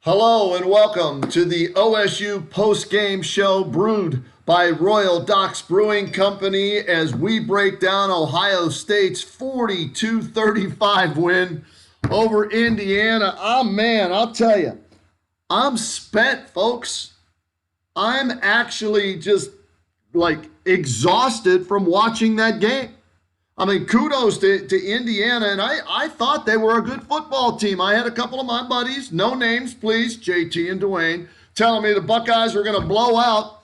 Hello and welcome to the OSU Postgame Show brewed by Royal Docks Brewing Company as we break down Ohio State's 42-35 win over Indiana. Oh man, I'll tell you, I'm spent, folks. I'm actually just exhausted from watching that game. I mean, kudos to Indiana, and I thought they were a good football team. I had a couple of my buddies, no names, please, JT and Dwayne, telling me the Buckeyes were going to blow out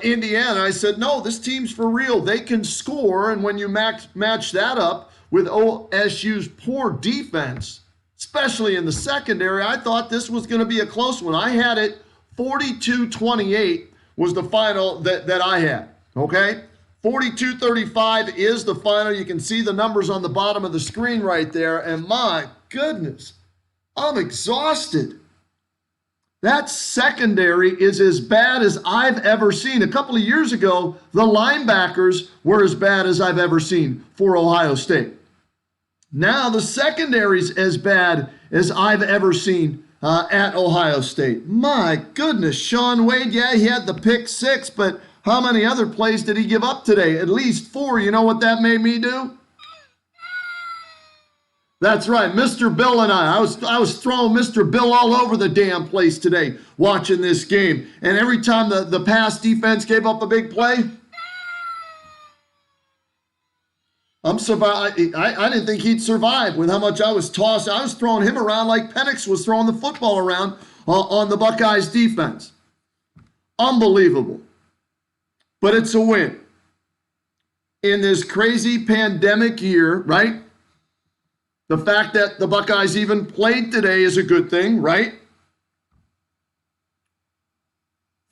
Indiana. I said, no, this team's for real. They can score, and when you match that up with OSU's poor defense, especially in the secondary, I thought this was going to be a close one. I had it 42-28 was the final that I had, okay? 42-35 is the final. You can see the numbers on the bottom of the screen right there. And my goodness, I'm exhausted. That secondary is as bad as I've ever seen. A couple of years ago, the linebackers were as bad as I've ever seen for Ohio State. Now the secondary's as bad as I've ever seen at Ohio State. My goodness, Shaun Wade, yeah, he had the pick six, but how many other plays did he give up today? At least 4. You know what that made me do? That's right, Mr. Bill and I was throwing Mr. Bill all over the damn place today watching this game. And every time the pass defense gave up a big play, I didn't think he'd survive with how much I was tossed. I was throwing him around like Penix was throwing the football around on the Buckeyes defense. Unbelievable. But it's a win. In this crazy pandemic year, right? The fact that the Buckeyes even played today is a good thing, right?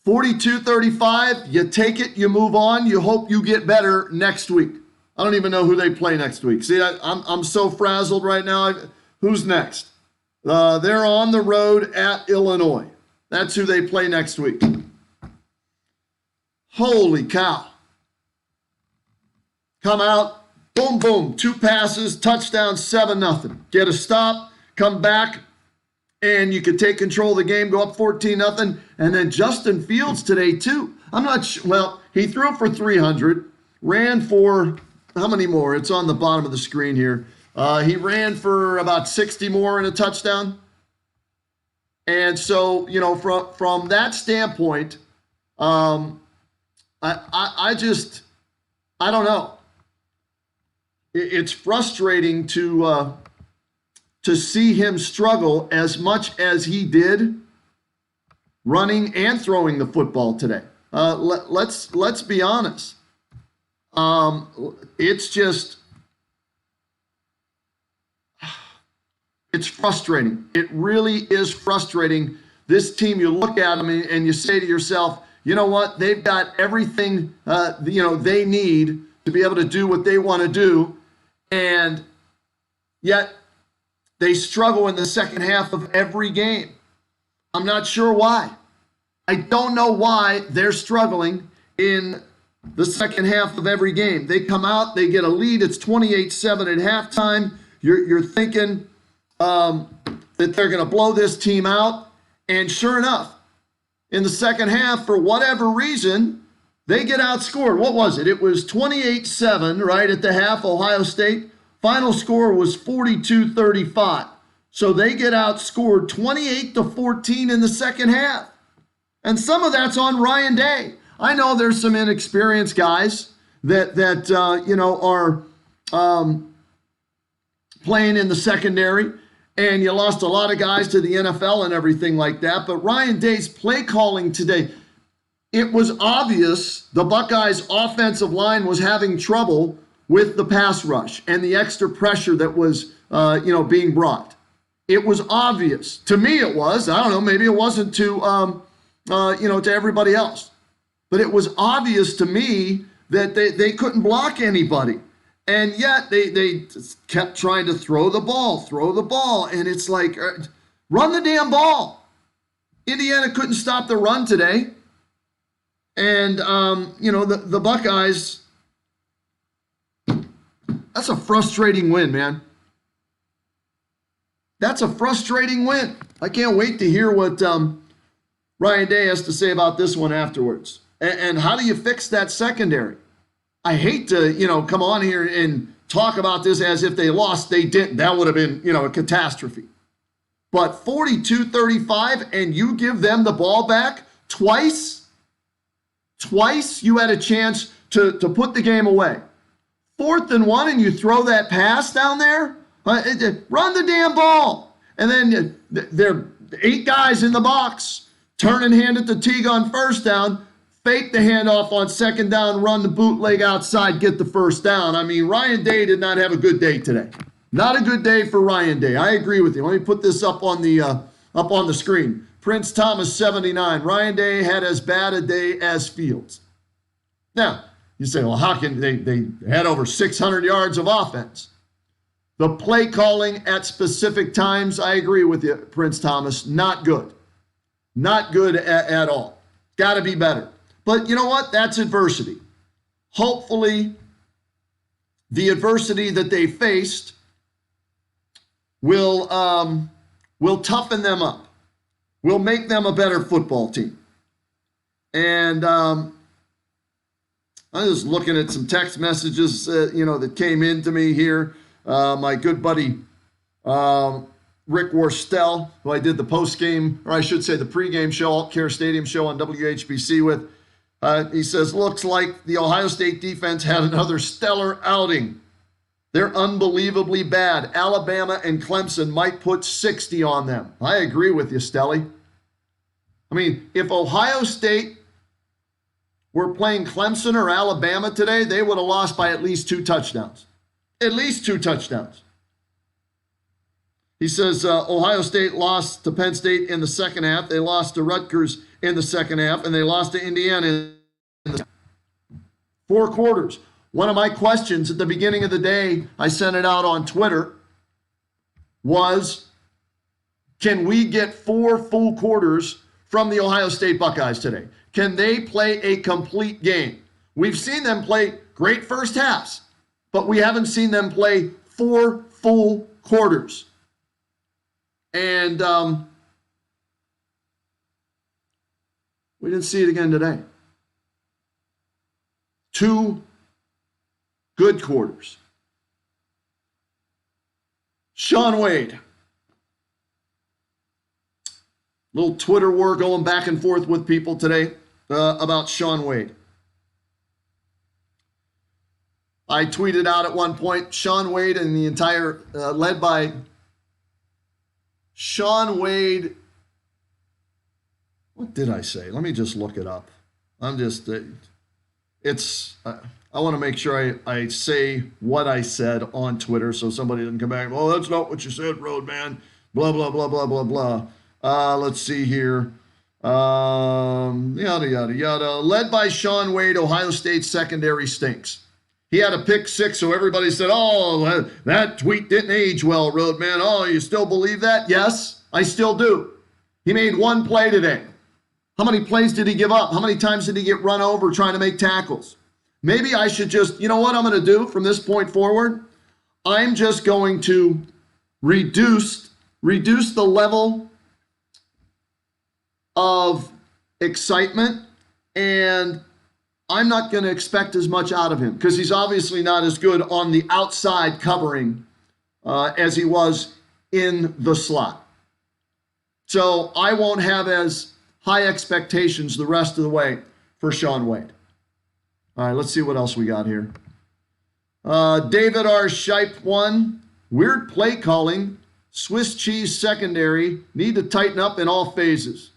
42-35, you take it, you move on, you hope you get better next week. I don't even know who they play next week. See, I'm so frazzled right now. Who's next? They're on the road at Illinois. That's who they play next week. Holy cow. Come out, boom, boom, 2 passes, touchdown, 7-0. Get a stop, come back, and you could take control of the game, go up 14-0. And then Justin Fields today, too. I'm not sure. Well, he threw for 300, ran for, how many more? It's on the bottom of the screen here. He ran for about 60 more in a touchdown. And so, from that standpoint, I don't know. It's frustrating to see him struggle as much as he did running and throwing the football today. Let's be honest. It's frustrating. It really is frustrating. This team, you look at them and you say to yourself, you know what? They've got everything they need to be able to do what they want to do, and yet they struggle in the second half of every game. I'm not sure why. I don't know why they're struggling in the second half of every game. They come out, they get a lead. It's 28-7 at halftime. You're thinking that they're going to blow this team out, and sure enough, in the second half, for whatever reason, they get outscored. What was it? It was 28-7, right, at the half, Ohio State. Final score was 42-35. So they get outscored 28-14 in the second half. And some of that's on Ryan Day. I know there's some inexperienced guys that are playing in the secondary, and you lost a lot of guys to the NFL and everything like that. But Ryan Day's play calling today, it was obvious the Buckeyes' offensive line was having trouble with the pass rush and the extra pressure that was, being brought. It was obvious. To me, it was. I don't know. Maybe it wasn't to everybody else. But it was obvious to me that they couldn't block anybody. And yet they kept trying to throw the ball. And it's like, run the damn ball. Indiana couldn't stop the run today. And, the Buckeyes, that's a frustrating win, man. That's a frustrating win. I can't wait to hear what Ryan Day has to say about this one afterwards. And how do you fix that secondary? I hate to, come on here and talk about this as if they lost. They didn't. That would have been, a catastrophe. But 42-35, and you give them the ball back twice? Twice you had a chance to put the game away. 4th and 1, and you throw that pass down there? Run the damn ball. And then there are 8 guys in the box. Turn and hand it to Teague on first down. Fake the handoff on second down. Run the bootleg outside. Get the first down. I mean, Ryan Day did not have a good day today. Not a good day for Ryan Day. I agree with you. Let me put this up on the screen. Prince Thomas 79. Ryan Day had as bad a day as Fields. Now, you say, well, how can they had over 600 yards of offense? The play calling at specific times, I agree with you, Prince Thomas, not good. Not good at all. Got to be better. But you know what? That's adversity. Hopefully, the adversity that they faced will toughen them up. Will make them a better football team. And I'm just looking at some text messages, that came into me here. My good buddy Rick Worstel, who I did the postgame, or I should say the pregame show, Alt-Care Stadium show on WHBC with, he says, looks like the Ohio State defense had another stellar outing. They're unbelievably bad. Alabama and Clemson might put 60 on them. I agree with you, Stelly. I mean, if Ohio State were playing Clemson or Alabama today, they would have lost by at least 2 touchdowns. At least 2 touchdowns. He says Ohio State lost to Penn State in the second half. They lost to Rutgers in the second half, and they lost to Indiana in the 4 quarters. One of my questions at the beginning of the day, I sent it out on Twitter, was can we get 4 full quarters from the Ohio State Buckeyes today? Can they play a complete game? We've seen them play great first halves, but we haven't seen them play 4 full quarters. And we didn't see it again today. 2 good quarters. Shaun Wade. Little Twitter war going back and forth with people today about Shaun Wade. I tweeted out at one point, Shaun Wade and the entire, led by Shaun Wade. What did I say? Let me just look it up. I'm just, I want to make sure I say what I said on Twitter so somebody doesn't come back, well, that's not what you said, Roadman. Blah, blah, blah, blah, blah, blah. Let's see here. Yada, yada, yada. Led by Shaun Wade, Ohio State secondary stinks. He had a pick 6, so everybody said, oh, that tweet didn't age well, Roadman. Oh, you still believe that? Yes, I still do. He made 1 play today. How many plays did he give up? How many times did he get run over trying to make tackles? Maybe I should just, you know what I'm going to do from this point forward? I'm just going to reduce the level of excitement, and I'm not going to expect as much out of him because he's obviously not as good on the outside covering as he was in the slot. So I won't have as high expectations the rest of the way for Shaun Wade. All right, let's see what else we got here. David R. Shipe 1, weird play calling, Swiss cheese secondary, need to tighten up in all phases.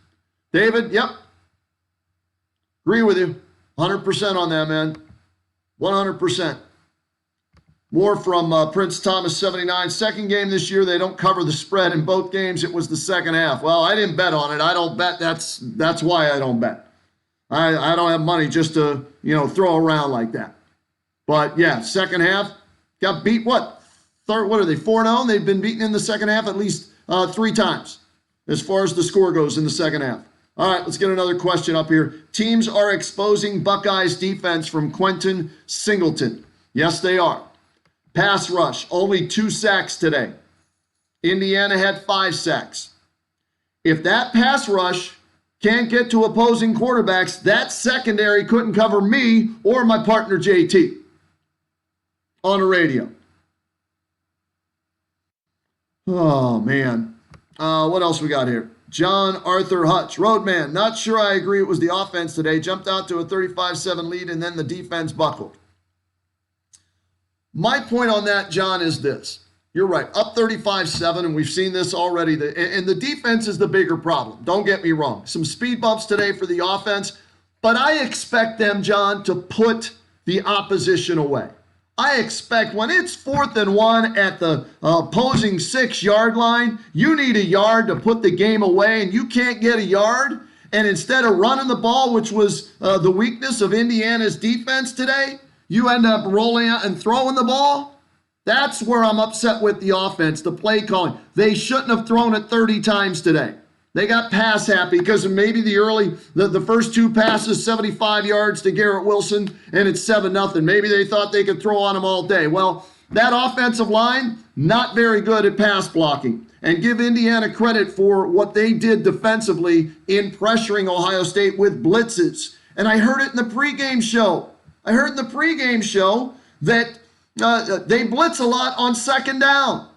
David, yep, agree with you. 100% on that, man. 100%. More from Prince Thomas 79. Second game this year, they don't cover the spread in both games. It was the second half. Well, I didn't bet on it. I don't bet. That's why I don't bet. I don't have money just to, throw around like that. But, yeah, second half, got beat, what? What are they, 4-0? They've been beaten in the second half at least 3 times as far as the score goes in the second half. All right, let's get another question up here. Teams are exposing Buckeyes defense from Quentin Singleton. Yes, they are. Pass rush, only 2 sacks today. Indiana had 5 sacks. If that pass rush can't get to opposing quarterbacks, that secondary couldn't cover me or my partner JT on the radio. Oh, man. What else we got here? John Arthur Hutch. Roadman, not sure I agree it was the offense today. Jumped out to a 35-7 lead, and then the defense buckled. My point on that, John, is this. You're right. Up 35-7, and we've seen this already. And the defense is the bigger problem. Don't get me wrong. Some speed bumps today for the offense, but I expect them, John, to put the opposition away. I expect when it's 4th and 1 at the opposing 6-yard line, you need a yard to put the game away, and you can't get a yard. And instead of running the ball, which was the weakness of Indiana's defense today, you end up rolling out and throwing the ball. That's where I'm upset with the offense, the play calling. They shouldn't have thrown it 30 times today. They got pass happy because of maybe the first 2 passes, 75 yards to Garrett Wilson, and it's 7-0. Maybe they thought they could throw on him all day. Well, that offensive line, not very good at pass blocking. And give Indiana credit for what they did defensively in pressuring Ohio State with blitzes. And I heard it in the pregame show. That they blitz a lot on 2nd down.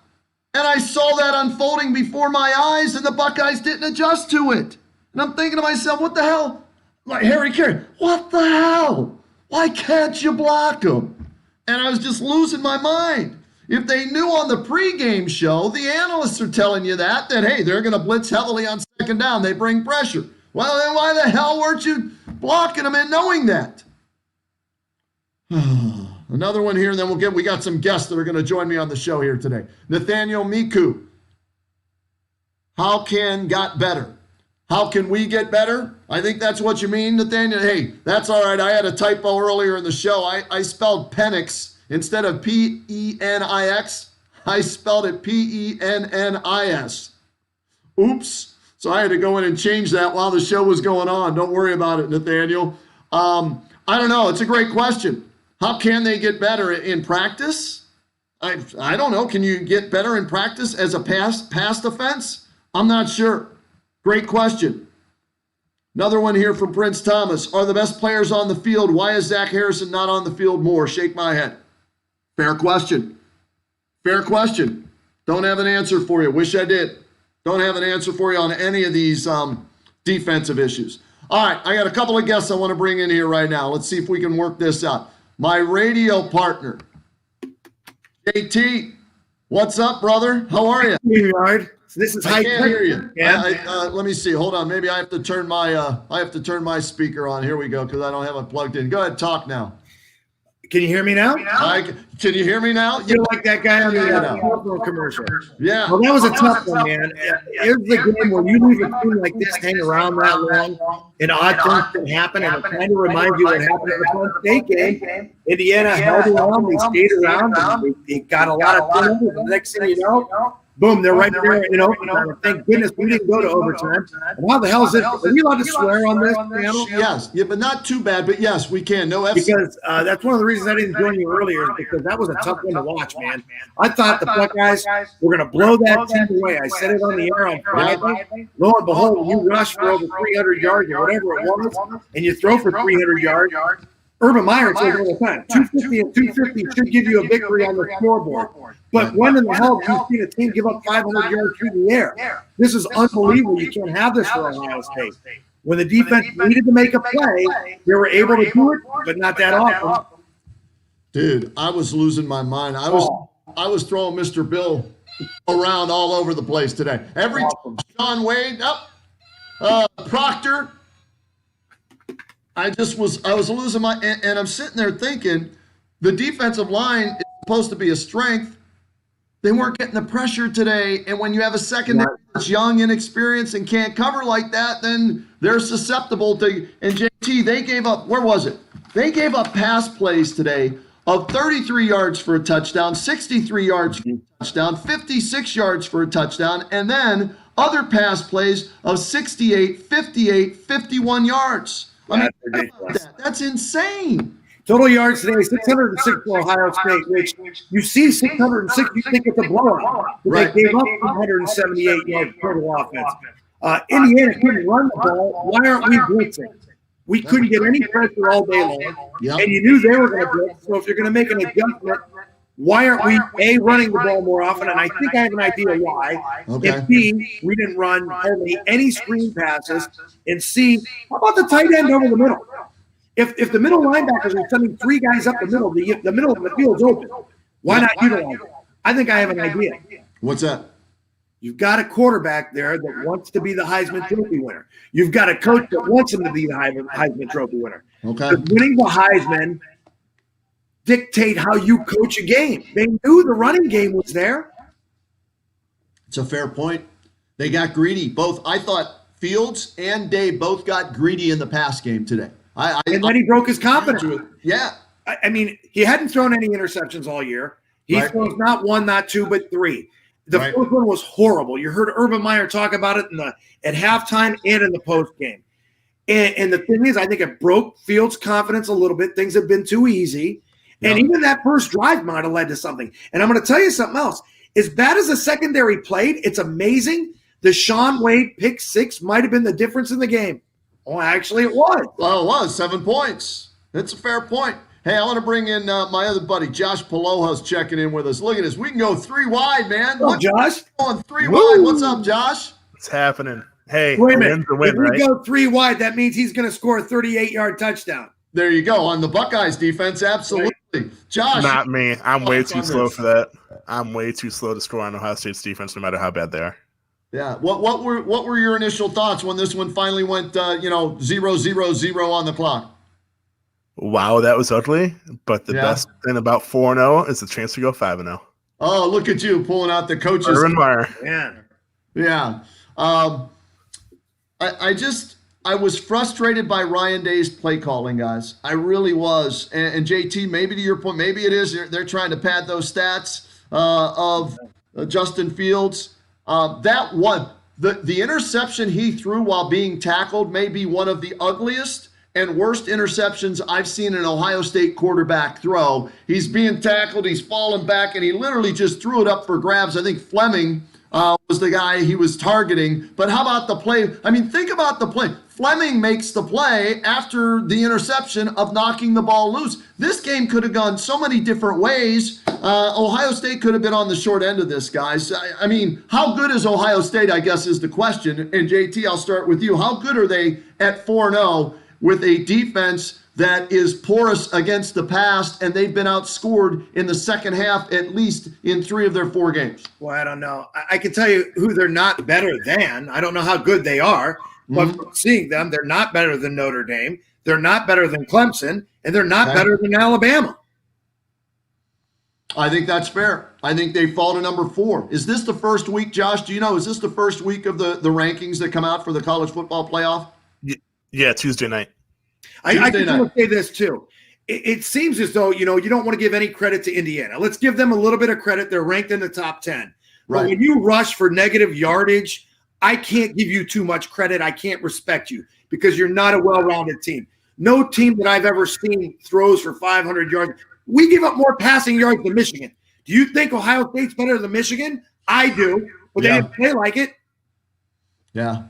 And I saw that unfolding before my eyes, and the Buckeyes didn't adjust to it. And I'm thinking to myself, what the hell? Like Harry Carey, what the hell? Why can't you block them? And I was just losing my mind. If they knew on the pregame show, the analysts are telling you that hey, they're going to blitz heavily on 2nd down. They bring pressure. Well, then why the hell weren't you blocking them and knowing that? Another one here, and then we got some guests that are going to join me on the show here today. Nathaniel Miku. How can got better? How can we get better? I think that's what you mean, Nathaniel. Hey, that's all right. I had a typo earlier in the show. I spelled Penix instead of Penix. I spelled it Pennis. Oops. So I had to go in and change that while the show was going on. Don't worry about it, Nathaniel. I don't know. It's a great question. How can they get better in practice? I don't know. Can you get better in practice as a pass defense? I'm not sure. Great question. Another one here from Prince Thomas. Are the best players on the field? Why is Zach Harrison not on the field more? Shake my head. Fair question. Don't have an answer for you. Wish I did. Don't have an answer for you on any of these defensive issues. All right, I got a couple of guests I want to bring in here right now. Let's see if we can work this out. My radio partner, JT. What's up, brother? How are you? This is I can't hear you. Let me see. Hold on. Maybe I have to turn my speaker on. Here we go, because I don't have it plugged in. Go ahead, talk now. Can you hear me now? Can you hear me now? You're like that guy on the commercial. Yeah. Well, that was a tough one, man. Here's the game where you leave a team like this hang around that long, and odd things can happen, and it kind of reminds you what happened in the Penn State game. Indiana held around, they stayed around, they got a lot of turnovers. The next thing you know, boom, they're right there in overtime. Thank goodness we didn't go to overtime. And how the hell is it? Are we allowed to swear on this channel? Yes. Yeah, but not too bad. But yes, we can. No FC. Because that's one of the reasons I didn't join you earlier, because that was a tough one to watch, man. I thought the Buckeyes were going to blow that team away. I said it on the air on Friday. Lo and behold, you rush for over 300 yards or whatever it was, and you throw for 300 yards. Urban Meyer says all the time, 250 and 250 should give you a victory on the scoreboard. But when in the hell have you seen a team give up 500 yards through the air? This is unbelievable. You can't have this for Ohio State. When the defense needed to make a play, they were able to do it, but not that often. Dude, I was losing my mind. I was throwing Mr. Bill around all over the place today. Every time Sean Wade, Proctor. I was losing my, and I'm sitting there thinking, the defensive line is supposed to be a strength. They weren't getting the pressure today, and when you have a secondary that's young, inexperienced, and can't cover like that, then they're susceptible to. And JT, they gave up. Where was it? They gave up pass plays today of 33 yards for a touchdown, 63 yards for a touchdown, 56 yards for a touchdown, and then other pass plays of 68, 58, 51 yards. I mean, that's insane. Total yards today, 606 for Ohio State, which you see 606, you think it's a blowout. But they gave up 178 yards total offense. Indiana couldn't run the ball. Why aren't we blitzing? We couldn't get any pressure all day long, and you knew they were going to blitz. So if you're going to make an adjustment, why aren't we, A, running the ball more often? And I think I have an idea why. Okay. And B, we didn't run hardly any screen passes. And C, how about the tight end over the middle? If the middle linebackers are sending three guys up the middle of the field's open, why not utilize it? I think I have an idea. What's that? You've got a quarterback there that wants to be the Heisman Trophy winner. You've got a coach that wants him to be the Heisman Trophy winner. Okay. But winning the Heisman dictate how you coach a game. They knew the running game was there. It's a fair point. They got greedy. Both, I thought Fields and Dave both got greedy in the pass game today. And then he broke his confidence. Yeah. I mean, he hadn't thrown any interceptions all year. He throws not one, not two, but three. The first one was horrible. You heard Urban Meyer talk about it at halftime and in the post game. And the thing is, I think it broke Fields' confidence a little bit. Things have been too easy. Yeah. And even that first drive might have led to something. And I'm going to tell you something else. As bad as the secondary played, it's amazing. The Sean Wade pick six might have been the difference in the game. Oh, actually, it was. Well, it was 7 points. That's a fair point. Hey, I want to bring in my other buddy, Josh Paloha's checking in with us. Look at this. We can go three wide, man. Oh, Josh. Going three wide. What's up, Josh? What's happening? Hey, wait a minute. The win, if we go three wide, that means he's going to score a 38-yard touchdown. There you go. On the Buckeyes defense, absolutely. Right. Josh. Not me. I'm way too slow for that. I'm way too slow to score on Ohio State's defense, no matter how bad they are. Yeah. What were your initial thoughts when this one finally went 0-0-0 on the clock? Wow, that was ugly. But the best thing about 4-0 is the chance to go 5-0. Oh, look at you pulling out the coaches. Urban Meyer. Man. Yeah. I was frustrated by Ryan Day's play calling, guys. I really was. And JT, maybe to your point, maybe it is they're trying to pad those stats of Justin Fields. That one, the interception he threw while being tackled may be one of the ugliest and worst interceptions I've seen an Ohio State quarterback throw. He's being tackled, he's falling back, and he literally just threw it up for grabs. I think Fleming was the guy he was targeting. But how about the play? I mean, think about the play. Fleming makes the play after the interception of knocking the ball loose. This game could have gone so many different ways. Ohio State could have been on the short end of this, guys. I mean, how good is Ohio State, I guess, is the question. And JT, I'll start with you. How good are they at 4-0 with a defense that is porous against the pass, and they've been outscored in the second half, at least in 3 of their 4 games? Well, I don't know. I can tell you who they're not better than. I don't know how good they are, but from seeing them, they're not better than Notre Dame. They're not better than Clemson, and they're not better than Alabama. I think that's fair. I think they fall to number 4. Is this the first week, Josh? Do you know, is this the first week of the rankings that come out for the college football playoff? Yeah, Tuesday night. I can say this too. It seems as though, you don't want to give any credit to Indiana. Let's give them a little bit of credit. They're ranked in the top 10. Right. But when you rush for negative yardage, I can't give you too much credit. I can't respect you because you're not a well-rounded team. No team that I've ever seen throws for 500 yards. We give up more passing yards than Michigan. Do you think Ohio State's better than Michigan? I do, but they didn't play like it. Yeah.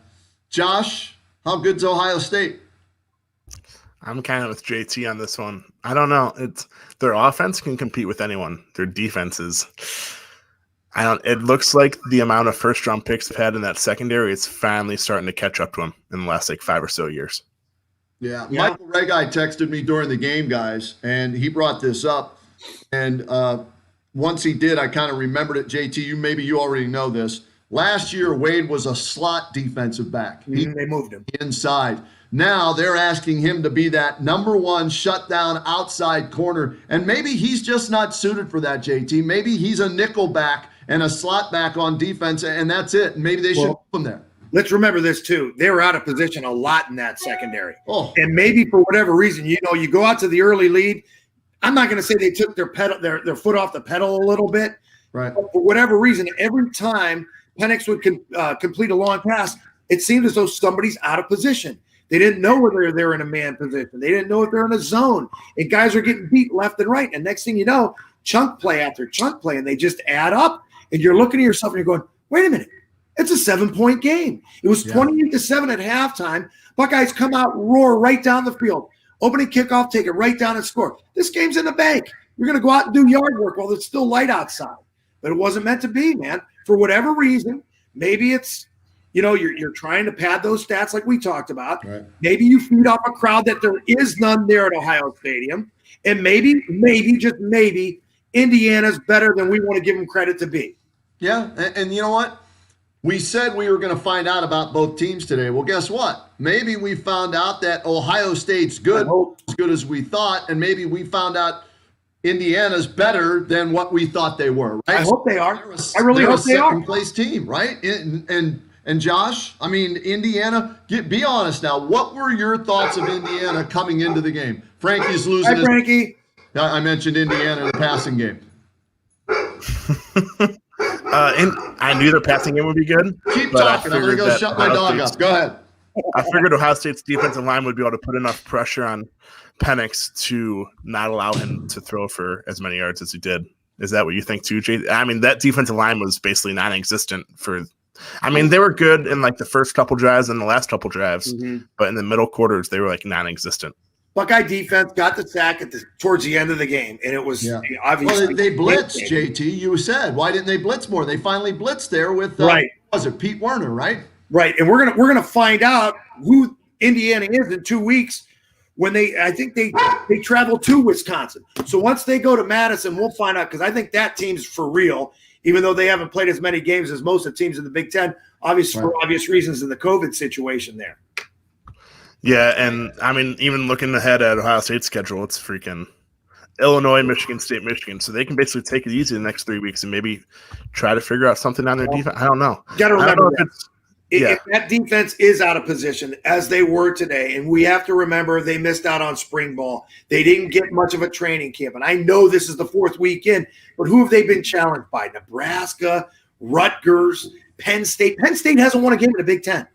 Josh, how good's Ohio State? I'm kind of with JT on this one. I don't know. Their offense can compete with anyone. Their defense is it looks like the amount of first-round picks they've had in that secondary is finally starting to catch up to them in the last 5 or so years. Yeah. Michael Regai texted me during the game, guys, and he brought this up. And once he did, I kind of remembered it. JT, maybe you already know this. Last year, Wade was a slot defensive back. They moved him inside. Now they're asking him to be that number 1 shutdown outside corner. And maybe he's just not suited for that, JT. Maybe he's a nickel back and a slot back on defense, and that's it. And maybe they should put him there. Let's remember this, too. They were out of position a lot in that secondary. Oh. And maybe for whatever reason, you go out to the early lead. I'm not going to say they took their foot off the pedal a little bit. Right. But for whatever reason, every time Penix would complete a long pass, it seemed as though somebody's out of position. They didn't know whether they're in a man position. They didn't know if they're in a zone. And guys are getting beat left and right. And next thing you know, chunk play after chunk play, and they just add up. And you're looking at yourself and you're going, wait a minute. It's a 7-point game. It was 28-7 at halftime. Buckeyes come out, roar right down the field. Opening kickoff, take it right down and score. This game's in the bank. You're going to go out and do yard work while it's still light outside. But it wasn't meant to be, man. For whatever reason, maybe it's, you're trying to pad those stats like we talked about. Right. Maybe you feed off a crowd that there is none there at Ohio Stadium. And maybe, just maybe, Indiana's better than we want to give them credit to be. Yeah, and you know what? We said we were going to find out about both teams today. Well, guess what? Maybe we found out that Ohio State's good, as good as we thought, and maybe we found out Indiana's better than what we thought they were. Right? I hope they are. I really hope they are. Second-place team, right? And Josh, I mean, Indiana, be honest now. What were your thoughts of Indiana coming into the game? Frankie's losing. Hi, Frankie. I mentioned Indiana in the passing game. I knew their passing game would be good. Keep talking. I'm going to go shut my dog up. Go ahead. I figured Ohio State's defensive line would be able to put enough pressure on Penix to not allow him to throw for as many yards as he did. Is that what you think too, Jay? I mean, that defensive line was basically non-existent they were good in like the first couple drives and the last couple drives, but in the middle quarters, they were like non-existent. Buckeye defense got the sack towards the end of the game, and it was obviously. Well, they blitzed, JT. You said, why didn't they blitz more? They finally blitzed there with was it Pete Werner, right? Right, and we're gonna find out who Indiana is in 2 weeks when I think they travel to Wisconsin. So once they go to Madison, we'll find out because I think that team's for real, even though they haven't played as many games as most of the teams in the Big Ten, for obvious reasons in the COVID situation there. Yeah, and I mean, even looking ahead at Ohio State's schedule, it's freaking Illinois, Michigan State, Michigan. So they can basically take it easy the next 3 weeks and maybe try to figure out something on their defense. I don't know. You got to remember if that defense is out of position, as they were today, and we have to remember they missed out on spring ball. They didn't get much of a training camp. And I know this is the fourth weekend, but who have they been challenged by? Nebraska, Rutgers, Penn State. Penn State hasn't won a game in the Big Ten.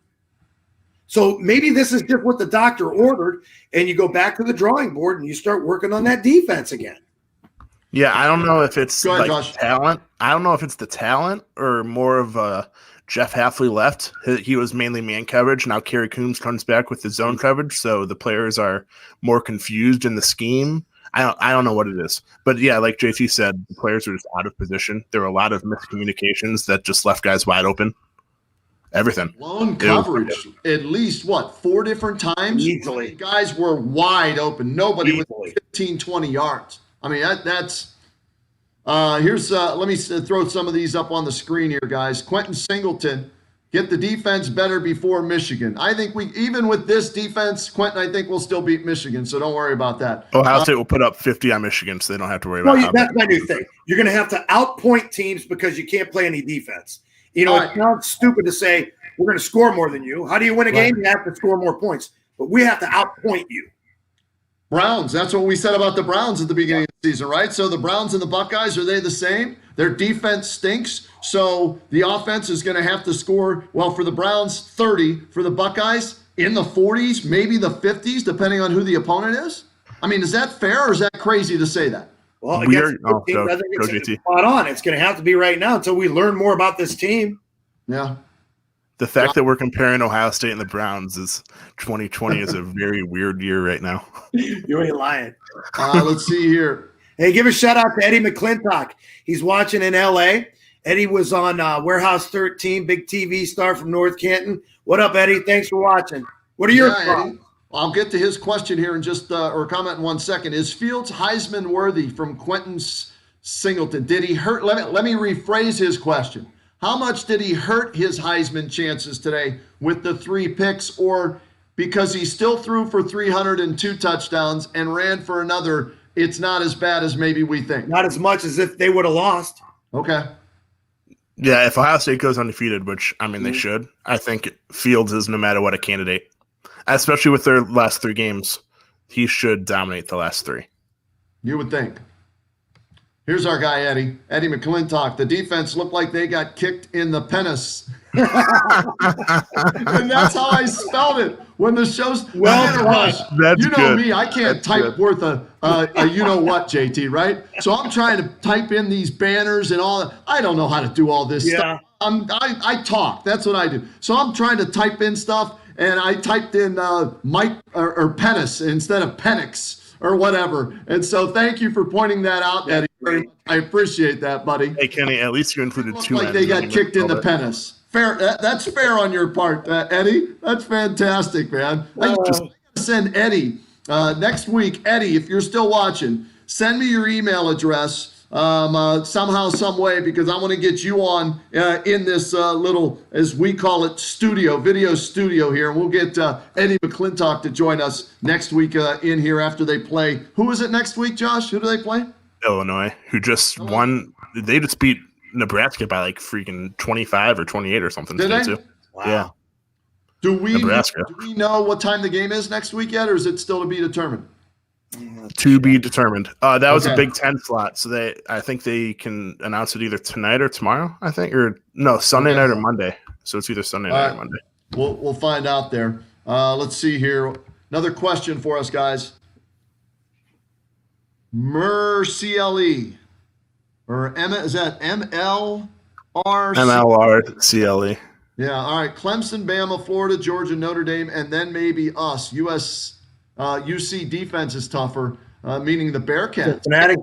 So maybe this is just what the doctor ordered, and you go back to the drawing board and you start working on that defense again. Yeah, I don't know if it's Josh. talent. I don't know if it's the talent or more of Jeff Hafley left. He was mainly man coverage. Now Kerry Coombs comes back with the zone coverage, so the players are more confused in the scheme. I don't know what it is. But, yeah, like JT said, the players are just out of position. There were a lot of miscommunications that just left guys wide open. Everything. Lone coverage, at least, 4 different times? Easily. Guys were wide open. Nobody with 15, 20 yards. I mean, that's here's let me throw some of these up on the screen here, guys. Quentin Singleton, get the defense better before Michigan. I think even with this defense, Quentin, I think we'll still beat Michigan, so don't worry about that. Ohio State will put up 50 on Michigan, so they don't have to worry about it. That's my new thing. You're going to have to outpoint teams because you can't play any defense. It sounds stupid to say we're going to score more than you. How do you win a game? You have to score more points. But we have to outpoint you. Browns, that's what we said about the Browns at the beginning of the season, right? So the Browns and the Buckeyes, are they the same? Their defense stinks, so the offense is going to have to score, for the Browns, 30. For the Buckeyes, in the 40s, maybe the 50s, depending on who the opponent is? I mean, is that fair or is that crazy to say that? Well, I think it's spot on. It's going to have to be right now until we learn more about this team. Yeah. The fact that we're comparing Ohio State and the Browns is 2020 is a very weird year right now. You ain't lying. Let's see here. Hey, give a shout out to Eddie McClintock. He's watching in L.A. Eddie was on Warehouse 13, big TV star from North Canton. What up, Eddie? Thanks for watching. What are your thoughts? Eddie. I'll get to his question here in just or comment in 1 second. Is Fields Heisman worthy from Quentin Singleton? Did he hurt? Let me rephrase his question. How much did he hurt his Heisman chances today with the 3 picks, or because he still threw for 302 touchdowns and ran for another, it's not as bad as maybe we think? Not as much as if they would have lost. Okay. Yeah, if Ohio State goes undefeated, which, I mean, they should, I think Fields is no matter what a candidate. Especially with their last 3 games, he should dominate the last 3. You would think. Here's our guy, Eddie McClintock. The defense looked like they got kicked in the penis. And that's how I spelled it. when the show's Well, rush. That's you know good. me, I can't That's type good. worth a you know what, JT, right? So I'm trying to type in these banners and all that. I don't know how to do all this stuff. I talk. That's what I do. So I'm trying to type in stuff, and I typed in Mike or Pennis instead of Penix or whatever. And so thank you for pointing that out, Eddie. Very much. I appreciate that, buddy. Hey, Kenny, at least you included Looked two like ends. they got when you kicked in the spelled it. penis. Fair. That's fair on your part, Eddie. That's fantastic, man. I gotta send Eddie next week. Eddie, if you're still watching, send me your email address somehow, some way, because I want to get you on in this little, as we call it, video studio here. And we'll get Eddie McClintock to join us next week in here after they play. Who is it next week, Josh? Who do they play? Illinois, who just won. They just beat Nebraska by like freaking 25 or 28 or something. Did they? Too. Wow. Yeah. Do we Nebraska. know what time the game is next week yet, or is it still to be determined? To be determined. That was Okay. a Big Ten slot, so I think they can announce it either tonight or tomorrow. I think, or no, Sunday night or Monday. So it's either Sunday night or Monday. We'll find out there. Let's see here. Another question for us, guys. CLE or is that MLR? MLR CLE. Yeah. All right. Clemson, Bama, Florida, Georgia, Notre Dame, and then maybe us. UC defense is tougher, meaning the Bearcats. Cincinnati.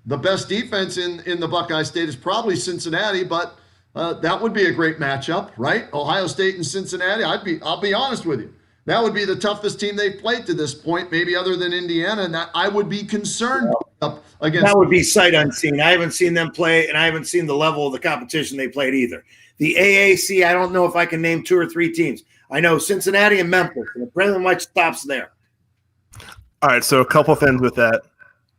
The best defense in the Buckeye State is probably Cincinnati, but that would be a great matchup, right? Ohio State and Cincinnati. I'll be honest with you. That would be the toughest team they've played to this point, maybe other than Indiana, and that I would be concerned up against. That would be sight unseen. I haven't seen them play, and I haven't seen the level of the competition they played either. The AAC, I don't know if I can name 2 or 3 teams. I know Cincinnati and Memphis, and it pretty much stops there. All right, so a couple things with that.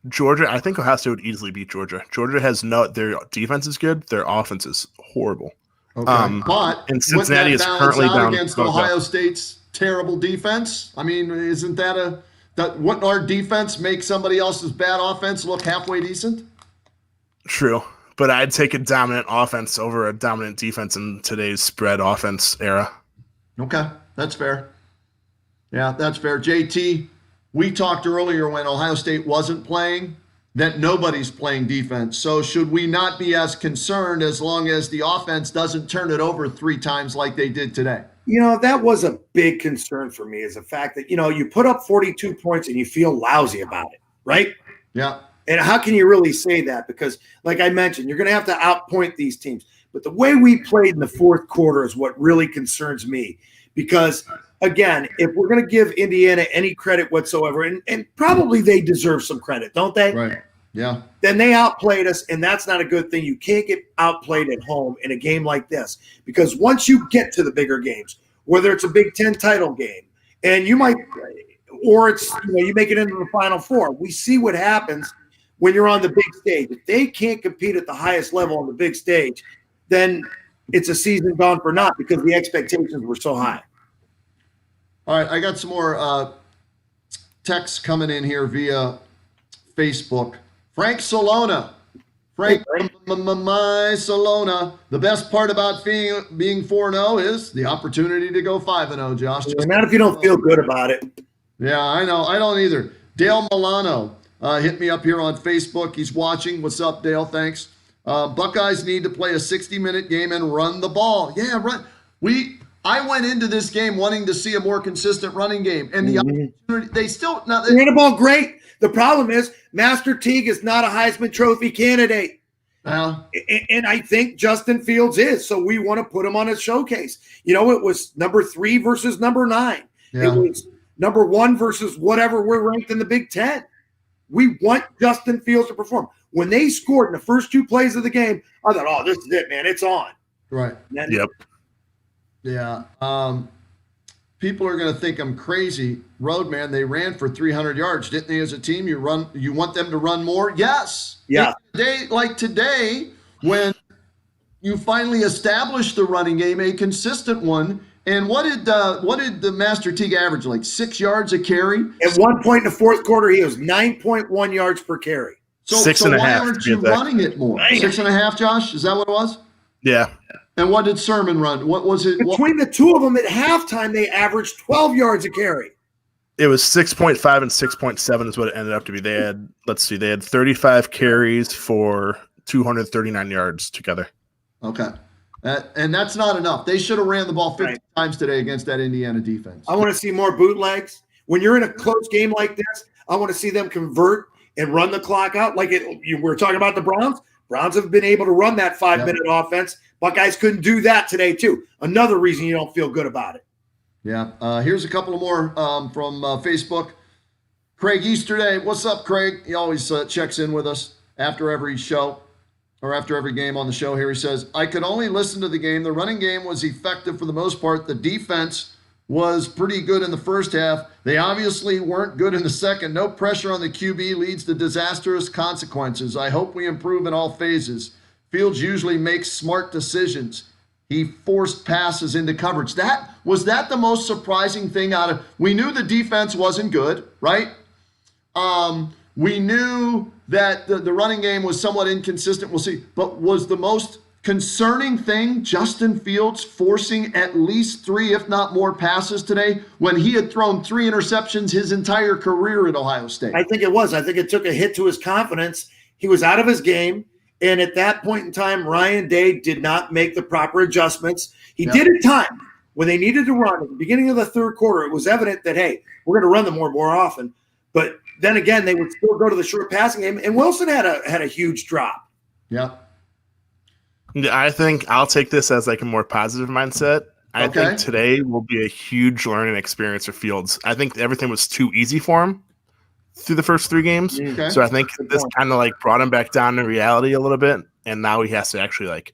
Georgia, I think Ohio State would easily beat Georgia. Georgia has their defense is good, their offense is horrible. Okay. But and Cincinnati is balance currently out down against Ohio State's terrible defense. I mean, isn't that wouldn't our defense make somebody else's bad offense look halfway decent? True, but I'd take a dominant offense over a dominant defense in today's spread offense era. Okay, that's fair. Yeah, that's fair. JT, we talked earlier when Ohio State wasn't playing that nobody's playing defense. So should we not be as concerned as long as the offense doesn't turn it over 3 times like they did today? That was a big concern for me, is the fact that, you put up 42 points and you feel lousy about it, right? Yeah. And how can you really say that? Because, like I mentioned, you're going to have to outpoint these teams. But the way we played in the fourth quarter is what really concerns me. Because, again, if we're going to give Indiana any credit whatsoever, and probably they deserve some credit, don't they? Right. Yeah. Then they outplayed us, and that's not a good thing. You can't get outplayed at home in a game like this, because once you get to the bigger games, whether it's a Big Ten title game, and you might, or it's you make it into the Final Four, we see what happens when you're on the big stage. If they can't compete at the highest level on the big stage, then it's a season gone for naught because the expectations were so high. All right, I got some more texts coming in here via Facebook. Frank Solona. Frank, my Solona. The best part about being 4-0 is the opportunity to go 5-0, Josh. Not if you don't feel good about it. Yeah, I know. I don't either. Dale Milano hit me up here on Facebook. He's watching. What's up, Dale? Thanks. Buckeyes need to play a 60-minute game and run the ball. Yeah, run. I went into this game wanting to see a more consistent running game, and the opportunity, they still now they ran the ball great. The problem is Master Teague is not a Heisman Trophy candidate. And I think Justin Fields is. So we want to put him on a showcase. It was number 3 versus number 9. Yeah. It was number 1 versus whatever we're ranked in the Big Ten. We want Justin Fields to perform. When they scored in the first 2 plays of the game, I thought, oh, this is it, man. It's on. Right. Yep. Yeah. People are going to think I'm crazy. Roadman, they ran for 300 yards, didn't they, as a team? You want them to run more? Yes. Yeah. Today, when you finally established the running game, a consistent one, and what did the Master Teague average, like 6 yards a carry? At one point in the fourth quarter, he was 9.1 yards per carry. So why aren't you running it more? 6.5, Josh? Is that what it was? Yeah. And what did Sermon run? What was it? Between the two of them at halftime, they averaged 12 yards a carry. It was 6.5 and 6.7 is what it ended up to be. They had 35 carries for 239 yards together. Okay. And that's not enough. They should have ran the ball 50 times today against that Indiana defense. I want to see more bootlegs. When you're in a close game like this, I want to see them convert and run the clock out. Like we're talking about the Browns. Browns have been able to run that 5-minute offense. Buckeyes couldn't do that today, too. Another reason you don't feel good about it. Yeah. Here's a couple of more from Facebook. Craig Easterday. What's up, Craig? He always checks in with us after every show or after every game on the show here. He says, I could only listen to the game. The running game was effective for the most part. The defense was pretty good in the first half. They obviously weren't good in the second. No pressure on the QB leads to disastrous consequences. I hope we improve in all phases. Fields usually makes smart decisions. He forced passes into coverage. Was that the most surprising thing out of? We knew the defense wasn't good, right? We knew that the running game was somewhat inconsistent. We'll see. But was the most concerning thing Justin Fields forcing at least 3, if not more, passes today when he had thrown 3 interceptions his entire career at Ohio State? I think it was. I think it took a hit to his confidence. He was out of his game. And at that point in time, Ryan Day did not make the proper adjustments. He did at time when they needed to run. At the beginning of the third quarter, it was evident that, hey, we're going to run them more often. But then again, they would still go to the short passing game. And Wilson had a huge drop. Yeah. I think I'll take this as like a more positive mindset. I think today will be a huge learning experience for Fields. I think everything was too easy for him through the first 3 games. Okay. So I think this kind of like brought him back down to reality a little bit. And now he has to actually like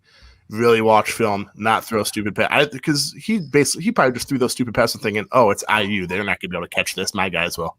really watch film, not throw stupid passes. Because he probably just threw those stupid passes thinking, oh, it's IU. They're not going to be able to catch this. My guys will.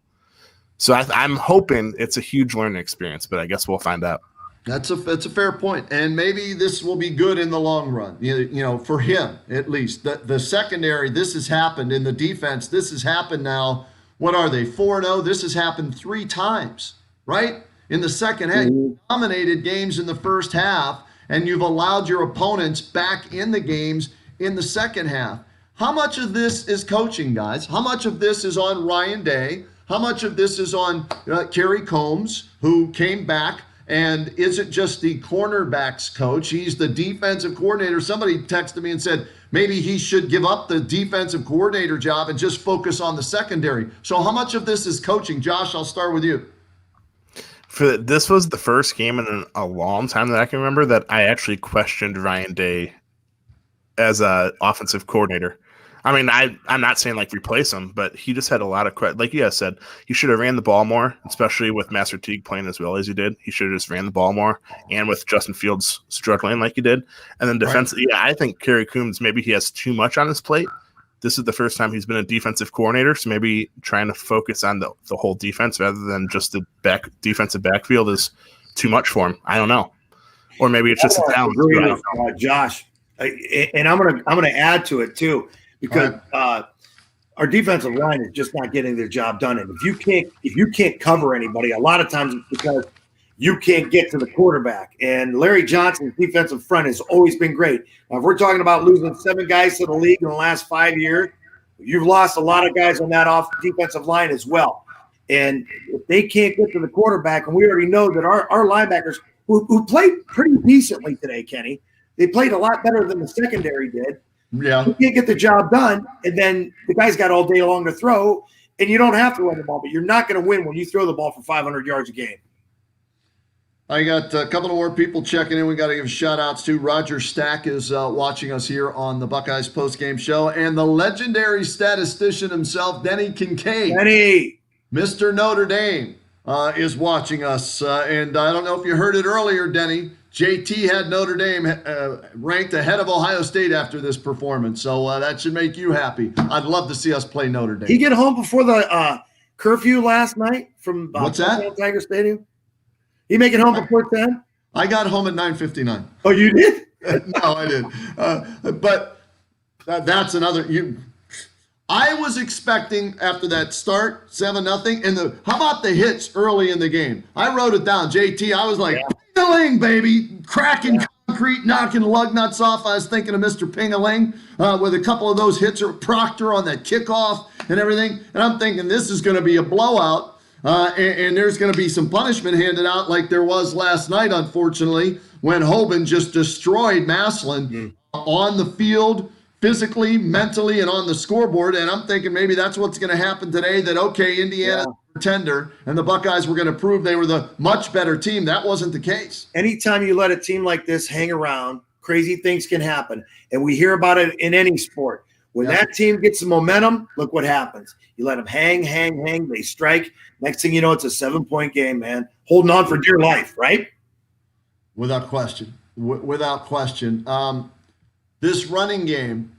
So I'm hoping it's a huge learning experience, but I guess we'll find out. That's a fair point. And maybe this will be good in the long run, you know, for him at least. The secondary, this has happened. In the defense, this has happened now. What are they, 4-0? This has happened 3 times, right? In the second half, you dominated games in the first half, and you've allowed your opponents back in the games in the second half. How much of this is coaching, guys? How much of this is on Ryan Day? How much of this is on Kerry Combs, who came back and isn't just the cornerbacks coach? He's the defensive coordinator. Somebody texted me and said, maybe he should give up the defensive coordinator job and just focus on the secondary. So how much of this is coaching? Josh, I'll start with you. This was the first game in a long time that I can remember that I actually questioned Ryan Day as an offensive coordinator. I mean, I'm not saying like replace him, but he just had a lot of like you guys said, he should have ran the ball more, especially with Master Teague playing as well as he did. He should have just ran the ball more, and with Justin Fields struggling like he did. And then defense, I think Kerry Coombs, maybe he has too much on his plate. This is the first time he's been a defensive coordinator, so maybe trying to focus on the whole defense rather than just the defensive backfield is too much for him. I don't know, or maybe it's just a talent. Josh, and I'm gonna add to it too. Because our defensive line is just not getting their job done, and if you can't cover anybody, a lot of times it's because you can't get to the quarterback. And Larry Johnson's defensive front has always been great. Now, if we're talking about losing 7 guys to the league in the last 5 years, you've lost a lot of guys on that defensive line as well. And if they can't get to the quarterback, and we already know that our linebackers who played pretty decently today, Kenny, they played a lot better than the secondary did. Yeah. You can't get the job done, and then the guy's got all day long to throw, and you don't have to run the ball, but you're not going to win when you throw the ball for 500 yards a game. I got a couple of more people checking in. We got to give shout-outs to Roger Stack is watching us here on the Buckeyes Postgame Show, and the legendary statistician himself, Denny Kincaid. Denny! Mr. Notre Dame is watching us, and I don't know if you heard it earlier, Denny. JT had Notre Dame ranked ahead of Ohio State after this performance, so that should make you happy. I'd love to see us play Notre Dame. He get home before the curfew last night from What's that? Tiger Stadium? He make it home before 10? I got home at 9:59. Oh, you did? No, I did. But that's another. I was expecting after that start 7-0, and how about the hits early in the game? I wrote it down, JT. I was like, baby, cracking concrete, knocking lug nuts off. I was thinking of Mr. Ping-a-ling with a couple of those hits, or Proctor on that kickoff and everything. And I'm thinking this is going to be a blowout. And there's going to be some punishment handed out like there was last night, unfortunately, when Hoban just destroyed Massillon on the field, physically, mentally, and on the scoreboard. And I'm thinking maybe that's what's going to happen today, that, okay, Indiana's a pretender, and the Buckeyes were going to prove they were the much better team. That wasn't the case. Anytime you let a team like this hang around, crazy things can happen. And we hear about it in any sport. When that team gets some momentum, look what happens. You let them hang. They strike. Next thing you know, it's a 7-point game, man. Holding on for dear life, right? Without question. Without question. This running game,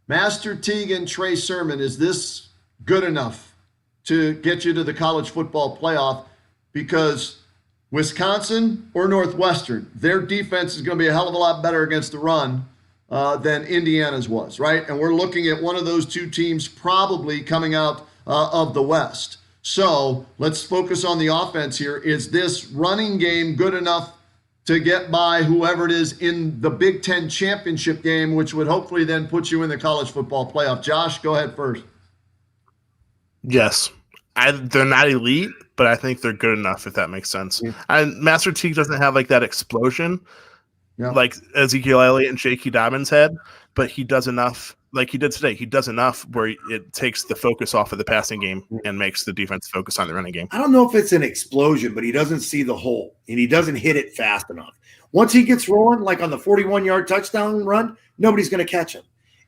Master Teague and Trey Sermon, is this good enough to get you to the college football playoff? Because Wisconsin or Northwestern, their defense is going to be a hell of a lot better against the run than Indiana's was, right? And we're looking at one of those two teams probably coming out of the West. So let's focus on the offense here. Is this running game good enough to get by whoever it is in the Big Ten championship game, which would hopefully then put you in the college football playoff? Josh, go ahead first. Yes. They're not elite, but I think they're good enough, if that makes sense. And Master Teague doesn't have like that explosion like Ezekiel Elliott and J.K. Dobbins had, but he does enough, like he did today. He does enough where it takes the focus off of the passing game and makes the defense focus on the running game. I don't know if it's an explosion, but he doesn't see the hole, and he doesn't hit it fast enough. Once he gets rolling, like on the 41-yard touchdown run, nobody's going to catch him.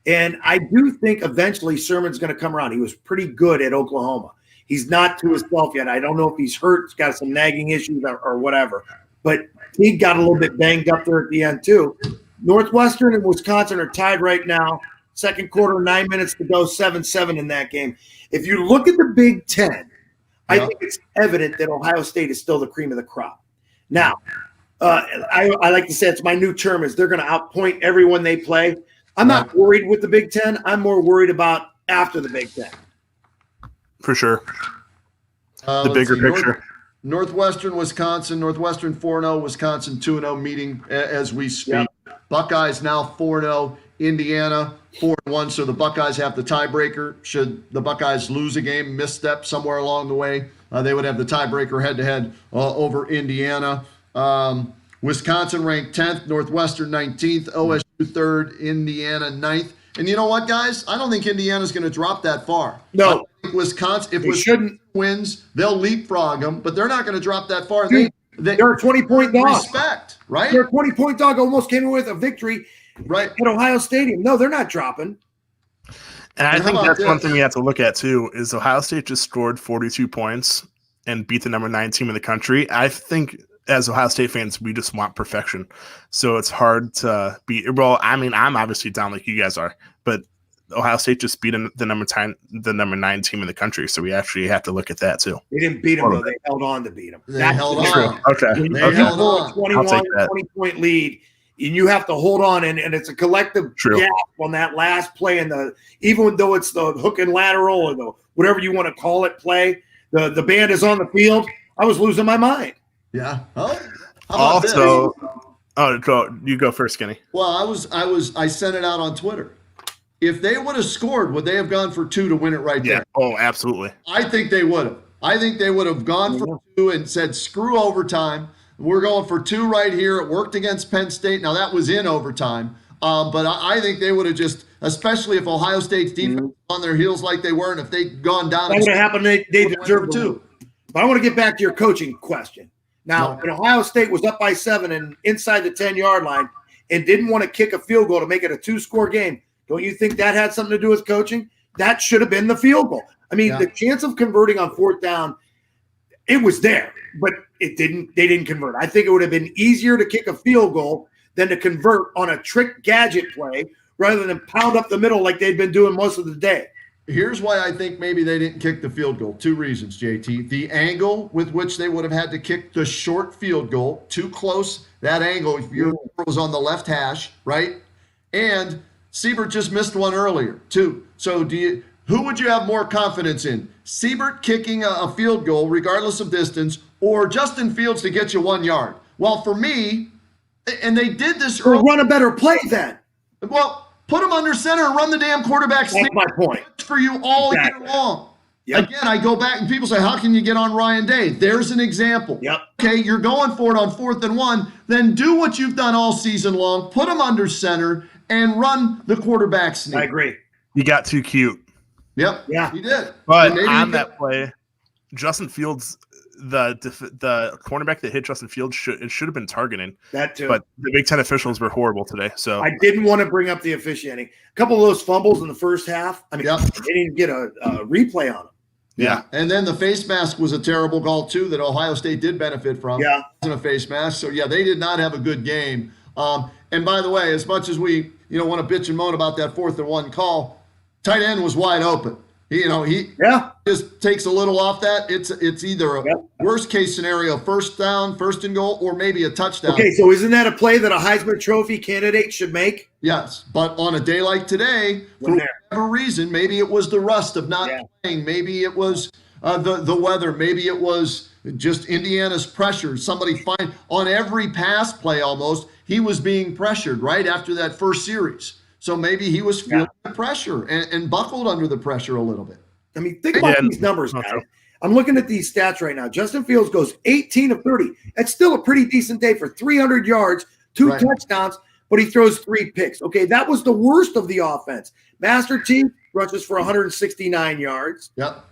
And I do think eventually Sermon's going to come around. He was pretty good at Oklahoma. He's not to himself yet. I don't know if he's hurt, he's got some nagging issues or whatever. But he got a little bit banged up there at the end too. Northwestern and Wisconsin are tied right now. Second quarter, 9 minutes to go, 7-7 in that game. If you look at the Big Ten, I think it's evident that Ohio State is still the cream of the crop. Now, I like to say it's my new term is they're going to outpoint everyone they play. I'm not worried with the Big Ten. I'm more worried about after the Big Ten. For sure. The bigger picture. Northwestern, Wisconsin, Northwestern 4-0, Wisconsin 2-0 meeting as we speak. Yep. Buckeyes now 4-0, Indiana 4-1, so the Buckeyes have the tiebreaker. Should the Buckeyes lose a game, misstep somewhere along the way, they would have the tiebreaker head-to-head over Indiana. Wisconsin ranked 10th, Northwestern 19th, OSU 3rd, Indiana 9th. And you know what, guys? I don't think Indiana's going to drop that far. No. I think Wisconsin, if Wisconsin wins, they'll leapfrog them, but they're not going to drop that far. Dude, they're a 20-point dog. Respect, right? They're a 20-point dog, almost came away with a victory at Ohio Stadium. No, they're not dropping. And I think that's one thing we have to look at, too, is Ohio State just scored 42 points and beat the number 9 team in the country. I think as Ohio State fans, we just want perfection. So it's hard to beat. Well, I mean, I'm obviously down like you guys are, but Ohio State just beat the number 9 team in the country. So we actually have to look at that too. They didn't beat them, though. They held on to beat them. They held on. Okay. They held on. A 20-point lead, and you have to hold on, and it's a collective gap on that last play. And even though it's the hook and lateral or the whatever you want to call it play, the band is on the field. I was losing my mind. Yeah. Also, you go first, Kenny. Well, I sent it out on Twitter. If they would have scored, would they have gone for 2 to win it right there? Oh, absolutely. I think they would have. I think they would have gone for 2 and said, screw overtime. We're going for 2 right here. It worked against Penn State. Now, that was in overtime. But I think they would have just, especially if Ohio State's defense was on their heels like they were, and if they'd gone down. That would have happened. They deserved 2. But I want to get back to your coaching question. Now, when Ohio State was up by 7 and inside the 10-yard line and didn't want to kick a field goal to make it a 2-score game, don't you think that had something to do with coaching? That should have been the field goal. I mean, the chance of converting on 4th down, it was there, but they didn't convert. I think it would have been easier to kick a field goal than to convert on a trick gadget play rather than pound up the middle like they'd been doing most of the day. Here's why I think maybe they didn't kick the field goal. 2 reasons, JT. The angle with which they would have had to kick the short field goal, too close, that angle, if your was on the left hash, right? And Siebert just missed one earlier, too. So who would you have more confidence in? Siebert kicking a field goal, regardless of distance, or Justin Fields to get you 1 yard? Well, for me, And they did this Or early. run a better play then. Well, put him under center and run the damn quarterback That's my point. for you all Exactly. year long. Yep. Again, I go back and people say, how can you get on Ryan Day? There's an example. Yep. Okay, you're going for it on 4th and 1. Then do what you've done all season long. Put him under center and run the quarterback sneak. I agree. He got too cute. Yep. Yeah. He did. But And maybe on he that play, Justin Fields, the cornerback that hit Justin Fields should have been targeting. That too. But the Big Ten officials were horrible today. So I didn't want to bring up the officiating. A couple of those fumbles in the first half. I mean, Yep. they didn't get a replay on them. yeah. And then the face mask was a terrible call, too, that Ohio State did benefit from. Yeah. It wasn't a face mask. So, yeah, they did not have a good game. And by the way, as much as we, want to bitch and moan about that 4th and 1 call, tight end was wide open. He Yeah. just takes a little off that. It's either a Yep. worst case scenario, first down, first and goal, or maybe a touchdown. Okay, so isn't that a play that a Heisman Trophy candidate should make? Yes, but on a day like today, for When they're- whatever reason, maybe it was the rust of not playing. Maybe it was the weather. Maybe it was just Indiana's pressure. Somebody find on every pass play almost, he was being pressured right after that first series. So maybe he was feeling the pressure and buckled under the pressure a little bit. I mean, think about these numbers, guys. I'm looking at these stats right now. Justin Fields goes 18 of 30. That's still a pretty decent day for 300 yards, 2 touchdowns, but he throws 3 picks. Okay, that was the worst of the offense. Master Chief rushes for 169 yards. Yep.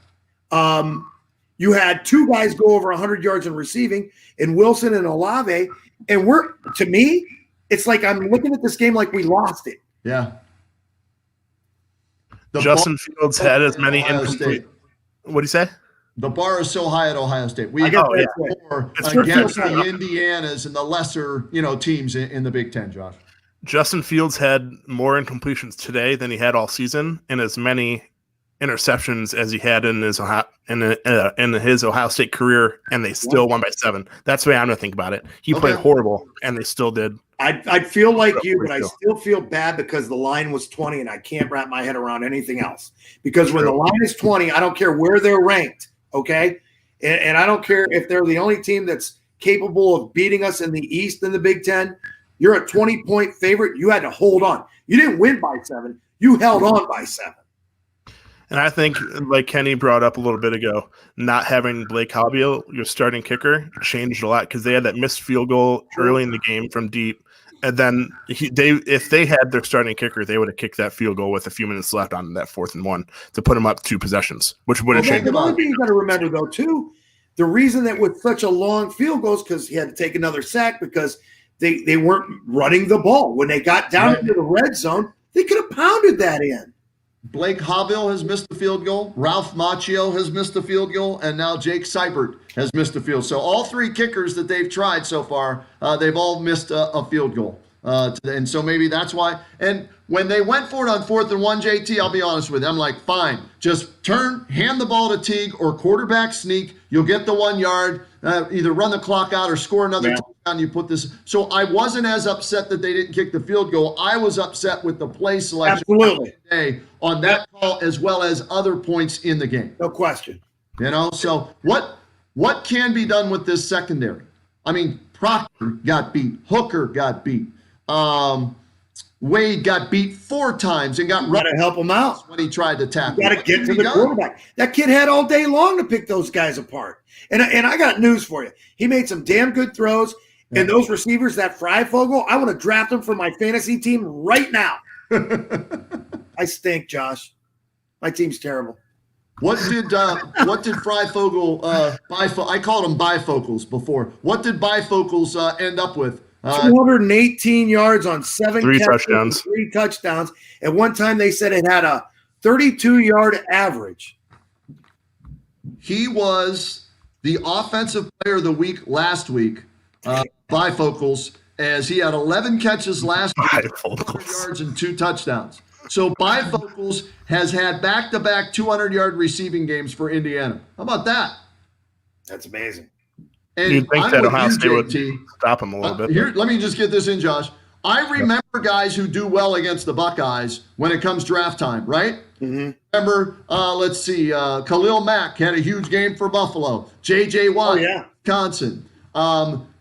You had 2 guys go over 100 yards in receiving, in Wilson and Olave. And to me, it's like I'm looking at this game like we lost it. Yeah. Justin Fields had as many Ohio incomplete. State. What do you say? The bar is so high at Ohio State. We I guess have that's right. more It's against first the Indianas and the lesser, teams in the Big Ten, Josh. Justin Fields had more incompletions today than he had all season, and as many interceptions as he had in his Ohio State career, and they still won by 7. That's the way I'm going to think about it. He played horrible, and they still did. I'd feel like you, but I still feel bad because the line was 20, and I can't wrap my head around anything else. Because when the line is 20, I don't care where they're ranked, okay? And I don't care if they're the only team that's capable of beating us in the East in the Big Ten. You're a 20-point favorite. You had to hold on. You didn't win by 7. You held on by 7. And I think, like Kenny brought up a little bit ago, not having Blake Hobbiel, your starting kicker, changed a lot because they had that missed field goal early in the game from deep. And then if they had their starting kicker, they would have kicked that field goal with a few minutes left on that 4th and 1 to put them up 2 possessions, which would have changed. The other thing you got to remember, though, too, the reason that with such a long field goal is because he had to take another sack because they weren't running the ball. When they got down into the red zone, they could have pounded that in. Blake Hobbill has missed the field goal. Ralph Macchio has missed the field goal. And now Jake Seibert has missed the field. So all 3 kickers that they've tried so far, they've all missed a field goal. And so maybe that's why. And when they went for it on 4th and 1, JT, I'll be honest with you. I'm like, fine. Just hand the ball to Teague or quarterback sneak. You'll get the 1 yard. Either run the clock out or score another touchdown. You put this. So I wasn't as upset that they didn't kick the field goal. I was upset with the play selection today on that call as well as other points in the game. No question. So what can be done with this secondary? I mean, Proctor got beat. Hooker got beat. Wade got beat 4 times and got got to help him out when he tried to tackle. You got to get to the quarterback. That kid had all day long to pick those guys apart. And I got news for you. He made some damn good throws. And those receivers, that Freifogel, I want to draft them for my fantasy team right now. I stink, Josh. My team's terrible. What did Freifogel I called them bifocals before. What did bifocals end up with? 218 yards on 7 3 catches, touchdowns. 3 touchdowns. At one time, they said it had a 32-yard average. He was the offensive player of the week last week, bifocals, as he had 11 catches last week, 200 yards and 2 touchdowns. So bifocals has had back-to-back 200-yard receiving games for Indiana. How about that? That's amazing. And You'd think that Ohio State would JT. stop him a little bit. Here, let me just get this in, Josh. I remember guys who do well against the Buckeyes when it comes draft time, right? Mm-hmm. Remember, let's see, Khalil Mack had a huge game for Buffalo. J.J. Watt, Wisconsin.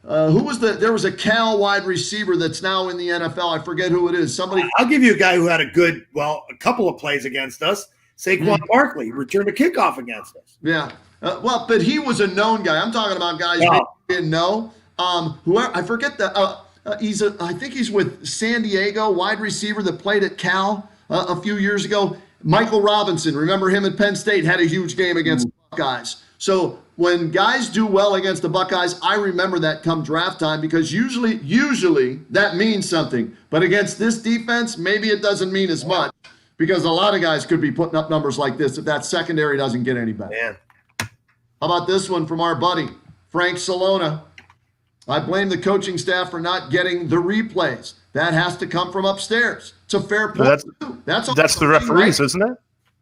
There was a Cal wide receiver that's now in the NFL. I forget who it is. Somebody. I'll give you a guy who had a couple of plays against us. Saquon Barkley returned a kickoff against us. Yeah. But he was a known guy. I'm talking about guys you didn't know. Whoever, I forget I think he's with San Diego, wide receiver that played at Cal a few years ago. Michael Robinson, remember him at Penn State, had a huge game against the Buckeyes. So when guys do well against the Buckeyes, I remember that come draft time because usually that means something. But against this defense, maybe it doesn't mean as much because a lot of guys could be putting up numbers like this if that secondary doesn't get any better. Man. How about this one from our buddy, Frank Salona? I blame the coaching staff for not getting the replays. That has to come from upstairs. It's a fair point. That's the referees, right? Isn't it?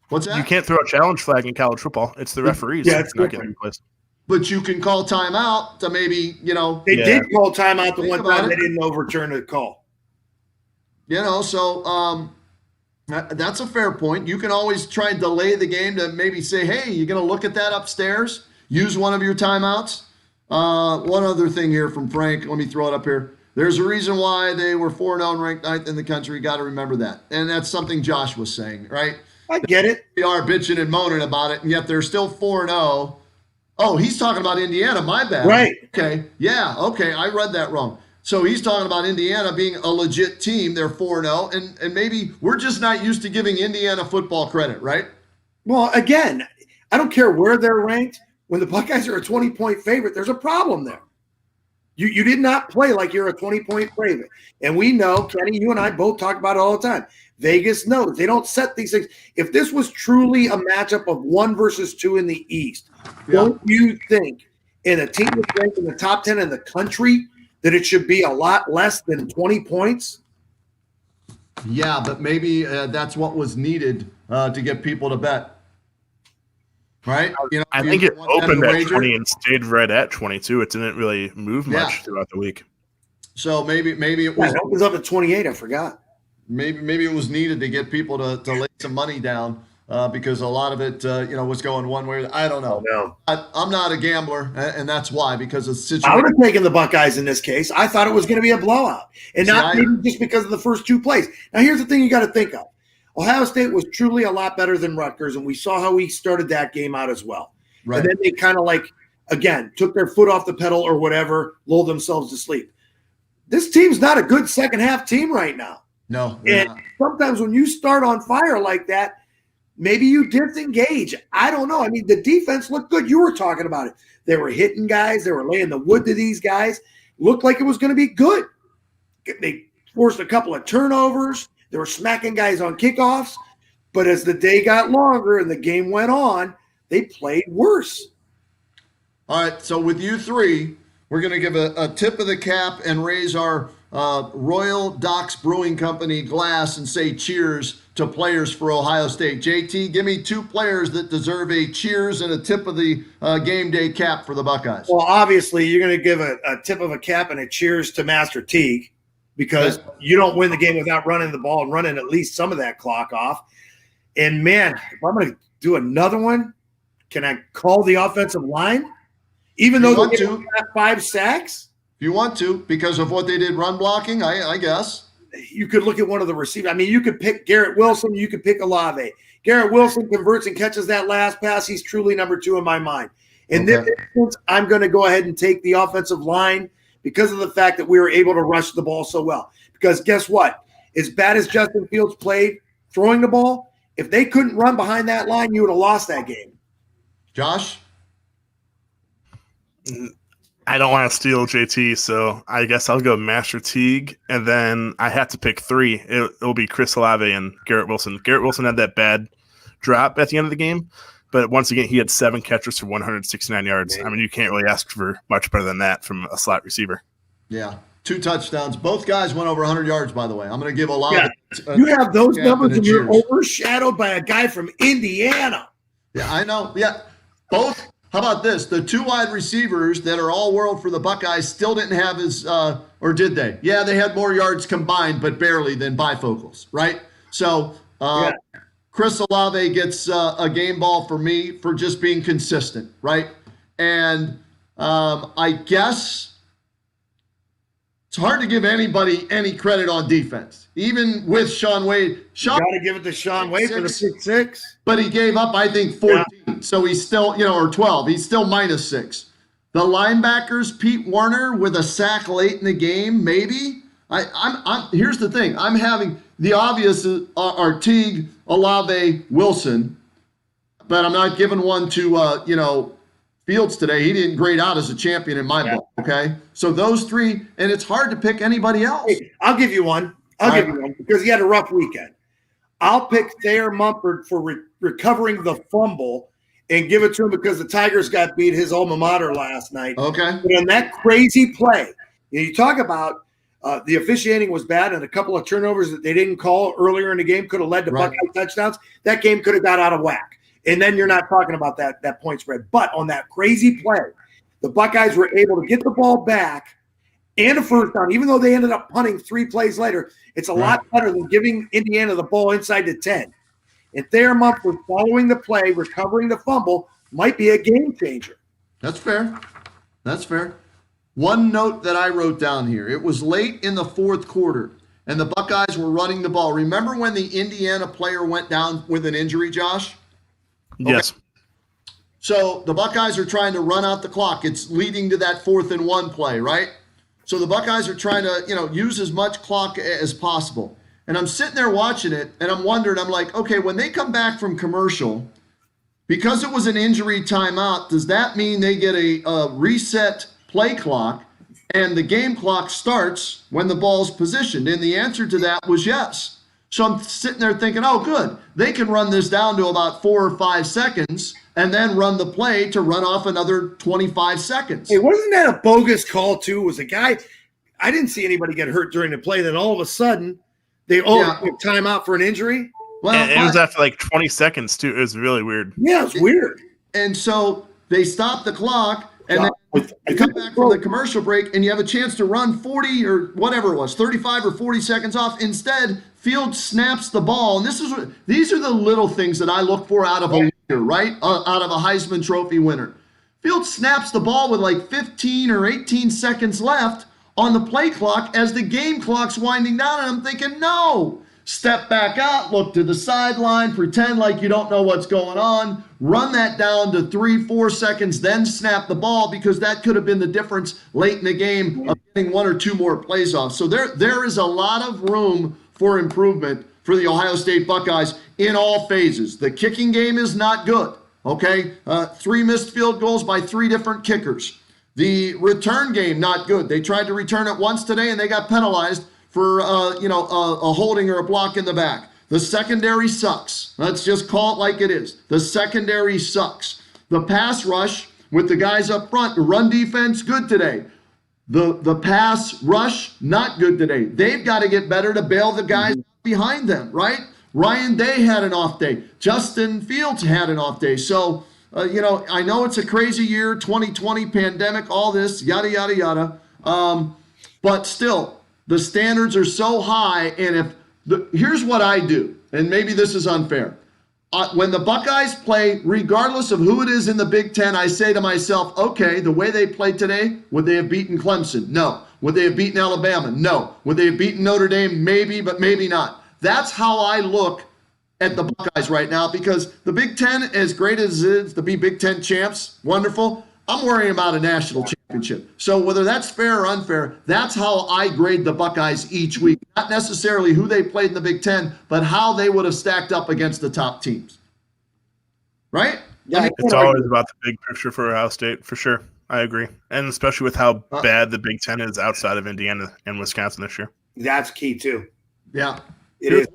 What's that? You can't throw a challenge flag in college football. It's the referees. Yeah, it's not getting replaced. But you can call timeout to maybe, They did call timeout the one time they didn't overturn the call. So that's a fair point. You can always try and delay the game to maybe say, hey, you're going to look at that upstairs? Use one of your timeouts. One other thing here from Frank. Let me throw it up here. There's a reason why they were 4-0 ranked 9th in the country. Got to remember that. And that's something Josh was saying, right? I get it. They are bitching and moaning about it, and yet they're still 4-0. Oh, he's talking about Indiana. My bad. Right. Okay. Yeah. Okay. I read that wrong. So he's talking about Indiana being a legit team. They're 4-0, and maybe we're just not used to giving Indiana football credit, right? Well, again, I don't care where they're ranked. When the Buckeyes are a 20-point favorite, there's a problem there. You did not play like you're a 20-point favorite. And we know, Kenny, you and I both talk about it all the time. Vegas knows. They don't set these things. If this was truly a matchup of 1 versus 2 in the East, don't you think in a team that's ranked in the top 10 in the country that it should be a lot less than 20 points? Yeah, but maybe that's what was needed to get people to bet. Right? I think it opened at 20 and stayed right at 22. It didn't really move much throughout the week. So maybe it was. It was up at 28. I forgot. Maybe it was needed to get people to lay some money down because a lot of it, was going one way. I don't know. No. I'm not a gambler, and that's why, because of the situation. I would have taken the Buckeyes in this case. I thought it was going to be a blowout, and not maybe just because of the first 2 plays. Now, here's the thing you got to think of. Ohio State was truly a lot better than Rutgers, and we saw how we started that game out as well. Right. And then they kind of again, took their foot off the pedal or whatever, lulled themselves to sleep. This team's not a good second-half team right now. No. And sometimes when you start on fire like that, maybe you disengage. I don't know. I mean, the defense looked good. You were talking about it. They were hitting guys. They were laying the wood to these guys. Looked like it was going to be good. They forced a couple of turnovers. They were smacking guys on kickoffs. But as the day got longer and the game went on, they played worse. All right, so with you three, we're going to give a tip of the cap and raise our Royal Docks Brewing Company glass and say cheers to players for Ohio State. JT, give me 2 players that deserve a cheers and a tip of the game day cap for the Buckeyes. Well, obviously, you're going to give a tip of a cap and a cheers to Master Teague because you don't win the game without running the ball and running at least some of that clock off. And, man, if I'm going to do another one, can I call the offensive line? Even though they got 5 sacks? If you want to, because of what they did run blocking, I guess. You could look at one of the receivers. I mean, you could pick Garrett Wilson. You could pick Olave. Garrett Wilson converts and catches that last pass. He's truly number 2 in my mind. In this instance, I'm going to go ahead and take the offensive line because of the fact that we were able to rush the ball so well. Because guess what? As bad as Justin Fields played throwing the ball, if they couldn't run behind that line, you would have lost that game. Josh? I don't want to steal JT, so I guess I'll go Master Teague, and then I have to pick 3. It'll be Chris Olave and Garrett Wilson. Garrett Wilson had that bad drop at the end of the game, but once again, he had 7 catches for 169 yards. I mean, you can't really ask for much better than that from a slot receiver. Yeah, 2 touchdowns. Both guys went over 100 yards, by the way. I'm going to give Olave. Yeah. You have those numbers, and you're overshadowed by a guy from Indiana. Yeah, I know. Yeah, both. How about this? The 2 wide receivers that are all world for the Buckeyes still didn't have his, or did they? Yeah, they had more yards combined, but barely than bifocals, right? So Chris Olave gets a game ball for me for just being consistent, right? And I guess It's hard to give anybody any credit on defense, even with Sean Wade. You got to give it to Sean Wade for the 6-6. But he gave up, I think, 14. Yeah. So he's still, or 12. He's still -6. The linebackers, Pete Werner with a sack late in the game, maybe. Here's the thing. I'm having the obvious are Teague, Olave, Wilson, but I'm not giving one to Fields today. He didn't grade out as a champion in my book. Okay, so those three, and it's hard to pick anybody else. Hey, I'll give you one. Give you one because he had a rough weekend. I'll pick Thayer Mumford for recovering the fumble and give it to him because the Tigers got beat his alma mater last night. Okay, but on that crazy play, you talk about the officiating was bad and a couple of turnovers that they didn't call earlier in the game could have led to Buckeye touchdowns. That game could have got out of whack. And then you're not talking about that point spread. But on that crazy play, the Buckeyes were able to get the ball back and a first down, even though they ended up punting 3 plays later. It's a lot better than giving Indiana the ball inside the 10. And Thayer Mumford following the play, recovering the fumble, might be a game changer. That's fair. That's fair. One note that I wrote down here. It was late in the fourth quarter, and the Buckeyes were running the ball. Remember when the Indiana player went down with an injury, Josh? Okay. Yes. So the Buckeyes are trying to run out the clock. It's leading to that 4th and 1 play, right? So the Buckeyes are trying to, use as much clock as possible. And I'm sitting there watching it, and I'm wondering, I'm like, okay, when they come back from commercial, because it was an injury timeout, does that mean they get a reset play clock and the game clock starts when the ball's positioned? And the answer to that was yes. So I'm sitting there thinking, oh, good. They can run this down to about 4 or 5 seconds and then run the play to run off another 25 seconds. Hey, wasn't that a bogus call, too? It was a guy – I didn't see anybody get hurt during the play. Then all of a sudden, they took time out for an injury. Well, and it was after like 20 seconds, too. It was really weird. Yeah, it's weird. And so they stopped the clock, and then you come back from the commercial break, and you have a chance to run 40 or whatever it was, 35 or 40 seconds off. Instead, Fields snaps the ball. And these are the little things that I look for out of a leader, right? Out of a Heisman Trophy winner. Fields snaps the ball with like 15 or 18 seconds left on the play clock as the game clock's winding down. And I'm thinking, no. Step back out, look to the sideline, pretend like you don't know what's going on, run that down to 3-4 seconds, then snap the ball, because that could have been the difference late in the game of getting 1 or 2 more plays off. So there is a lot of room for improvement for the Ohio State Buckeyes in all phases. The kicking game is not good, okay? 3 missed field goals by 3 different kickers. The return game, not good. They tried to return it once today, and they got penalized for a holding or a block in the back. The secondary sucks. Let's just call it like it is. The secondary sucks. The pass rush with the guys up front, the run defense, good today. The pass rush, not good today. They've got to get better to bail the guys behind them, right? Ryan Day had an off day. Justin Fields had an off day. So, I know it's a crazy year, 2020 pandemic, all this, yada, yada, yada. But still, the standards are so high, and here's what I do, and maybe this is unfair. When the Buckeyes play, regardless of who it is in the Big Ten, I say to myself, okay, the way they played today, would they have beaten Clemson? No. Would they have beaten Alabama? No. Would they have beaten Notre Dame? Maybe, but maybe not. That's how I look at the Buckeyes right now, because the Big Ten, as great as it is to be Big Ten champs, wonderful, I'm worrying about a national championship. So whether that's fair or unfair, that's how I grade the Buckeyes each week. Not necessarily who they played in the Big Ten, but how they would have stacked up against the top teams. Right? Yeah, it's always about the big picture for Ohio State, for sure. I agree. And especially with how bad the Big Ten is outside of Indiana and Wisconsin this year. That's key, too. Yeah. It is.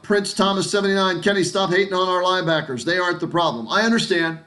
Prince Thomas 79, Kenny, stop hating on our linebackers. They aren't the problem. I understand.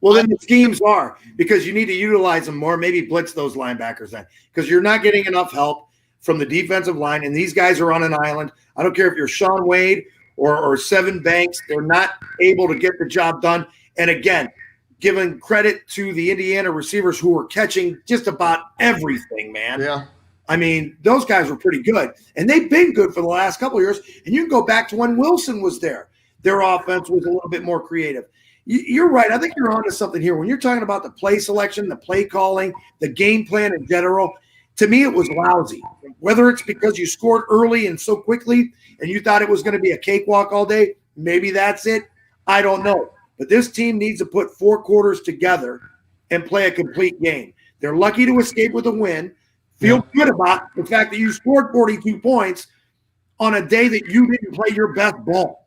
Well, then the schemes are, because you need to utilize them more, maybe blitz those linebackers then, because you're not getting enough help from the defensive line, and these guys are on an island. I don't care if you're Sean Wade or Seven Banks. They're not able to get the job done. And, again, giving credit to the Indiana receivers who were catching just about everything, man. Yeah. I mean, those guys were pretty good, and they've been good for the last couple of years. And you can go back to when Wilson was there. Their offense was a little bit more creative. You're right. I think you're onto something here. When you're talking about the play selection, the play calling, the game plan in general, To me, it was lousy. Whether it's because you scored early and so quickly and you thought it was going to be a cakewalk all day, maybe that's it. I don't know. But this team needs to put 4 quarters together and play a complete game. They're lucky to escape with a win. Feel good about the fact that you scored 42 points on a day that you didn't play your best ball,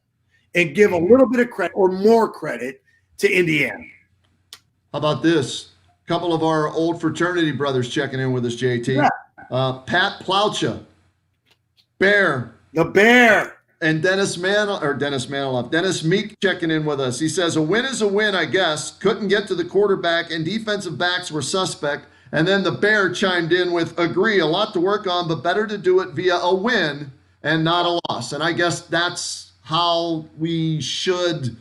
and give a little bit of credit or more credit to Indiana. How about this? A couple of our old fraternity brothers checking in with us, JT. Yeah. Pat Plaucha, Bear. The Bear. And Dennis Meek checking in with us. He says, a win is a win, I guess. Couldn't get to the quarterback, and defensive backs were suspect. And then the Bear chimed in with, agree, a lot to work on, but better to do it via a win and not a loss. And I guess that's how we should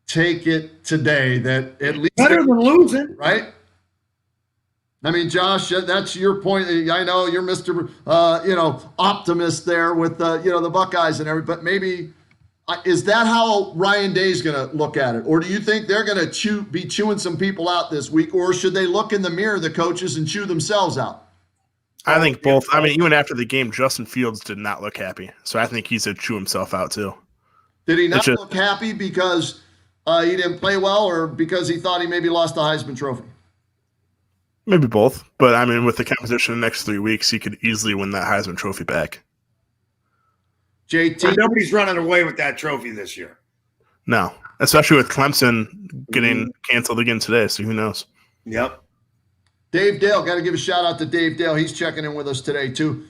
take it today, that at least better than losing, right? I mean, Josh, that's your point. I know you're Mr. Optimist there with the Buckeyes and everything, but maybe is that how Ryan Day's going to look at it? Or do you think they're going to be chewing some people out this week, or should they look in the mirror, the coaches, and chew themselves out? I think both. I mean, even after the game, Justin Fields did not look happy. So I think he's to chew himself out too. Did he not look happy because he didn't play well, or because he thought he maybe lost the Heisman Trophy? Maybe both. But, I mean, with the competition the next 3 weeks, he could easily win that Heisman Trophy back. JT? Nobody's running away with that trophy this year. No. Especially with Clemson getting canceled again today, so who knows? Yep. Dave Dale, got to give a shout out to Dave Dale. He's checking in with us today too.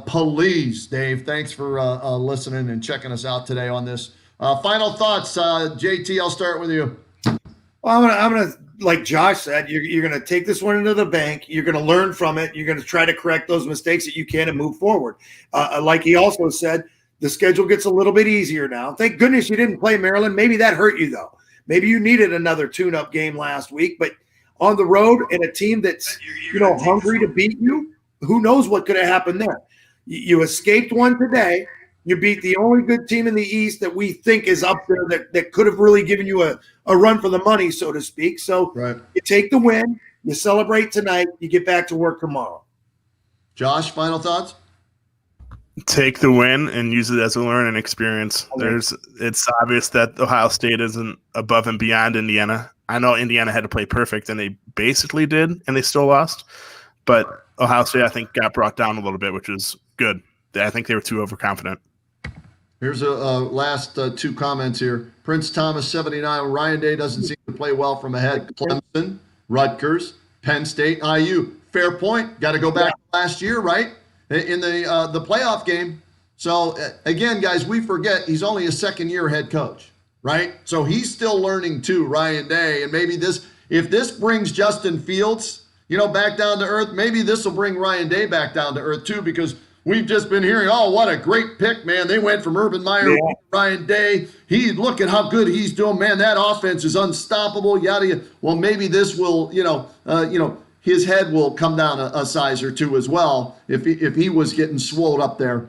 Please, Dave, thanks for listening and checking us out today on this. Final thoughts, JT. I'll start with you. Well, I'm gonna like Josh said, you're gonna take this one into the bank. You're gonna learn from it. You're gonna try to correct those mistakes that you can and move forward. Like he also said, the schedule gets a little bit easier now. Thank goodness you didn't play Maryland. Maybe that hurt you though. Maybe you needed another tune-up game last week, but on the road and a team that's hungry to beat you, who knows what could have happened there. You escaped one today. You beat the only good team in the East that we think is up there that could have really given you a run for the money, so to speak. So You take the win, you celebrate tonight, you get back to work tomorrow. Josh, final thoughts? Take the win and use it as a learning experience. It's obvious that Ohio State isn't above and beyond Indiana. I know Indiana had to play perfect, and they basically did, and they still lost. But Ohio State, I think, got brought down a little bit, which is good. I think they were too overconfident. Here's a last 2 comments here. Prince Thomas, 79. Ryan Day doesn't seem to play well from ahead. Clemson, Rutgers, Penn State, IU. Fair point. Got to go back to last year, right? In the playoff game. So, again, guys, we forget he's only a second-year head coach, right? So he's still learning too, Ryan Day. And maybe if this brings Justin Fields, back down to earth, maybe this will bring Ryan Day back down to earth too, because we've just been hearing, oh, what a great pick, man. They went from Urban Meyer to Ryan Day. Look at how good he's doing. Man, that offense is unstoppable. Yada, yada. Well, maybe this will, his head will come down a size or two as well if he was getting swolled up there.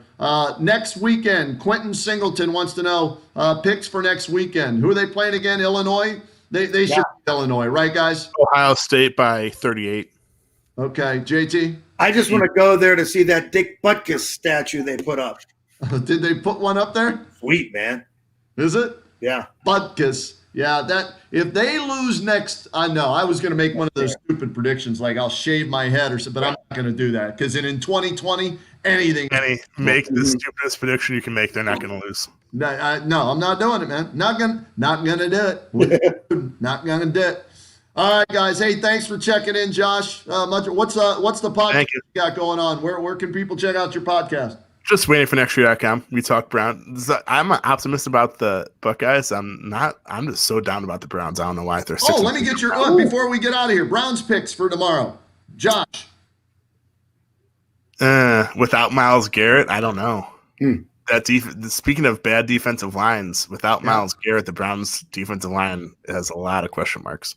Next weekend, Quentin Singleton wants to know picks for next weekend. Who are they playing again? Illinois? They should be Illinois, right, guys? Ohio State by 38. Okay, JT? I just want to go there to see that Dick Butkus statue they put up. Did they put one up there? Sweet, man. Is it? Yeah. Butkus. Yeah, that if they lose next, I know. I was going to make one of those stupid predictions like I'll shave my head or something, but I'm not going to do that because in 2020, anything. Make the stupidest prediction you can make. They're not going to lose. No, I'm not doing it, man. Not gonna do it. Not gonna do it. All right, guys. Hey, thanks for checking in, Josh. What's the podcast you got going on? Where can people check out your podcast? Just waiting for nextyear.com. We talk Browns. I'm optimistic about the Buckeyes. I'm just so down about the Browns. I don't know why they're. Let me get your before we get out of here. Browns picks for tomorrow, Josh. Without Myles Garrett, I don't know. Speaking of bad defensive lines, without Myles Garrett, the Browns' defensive line has a lot of question marks.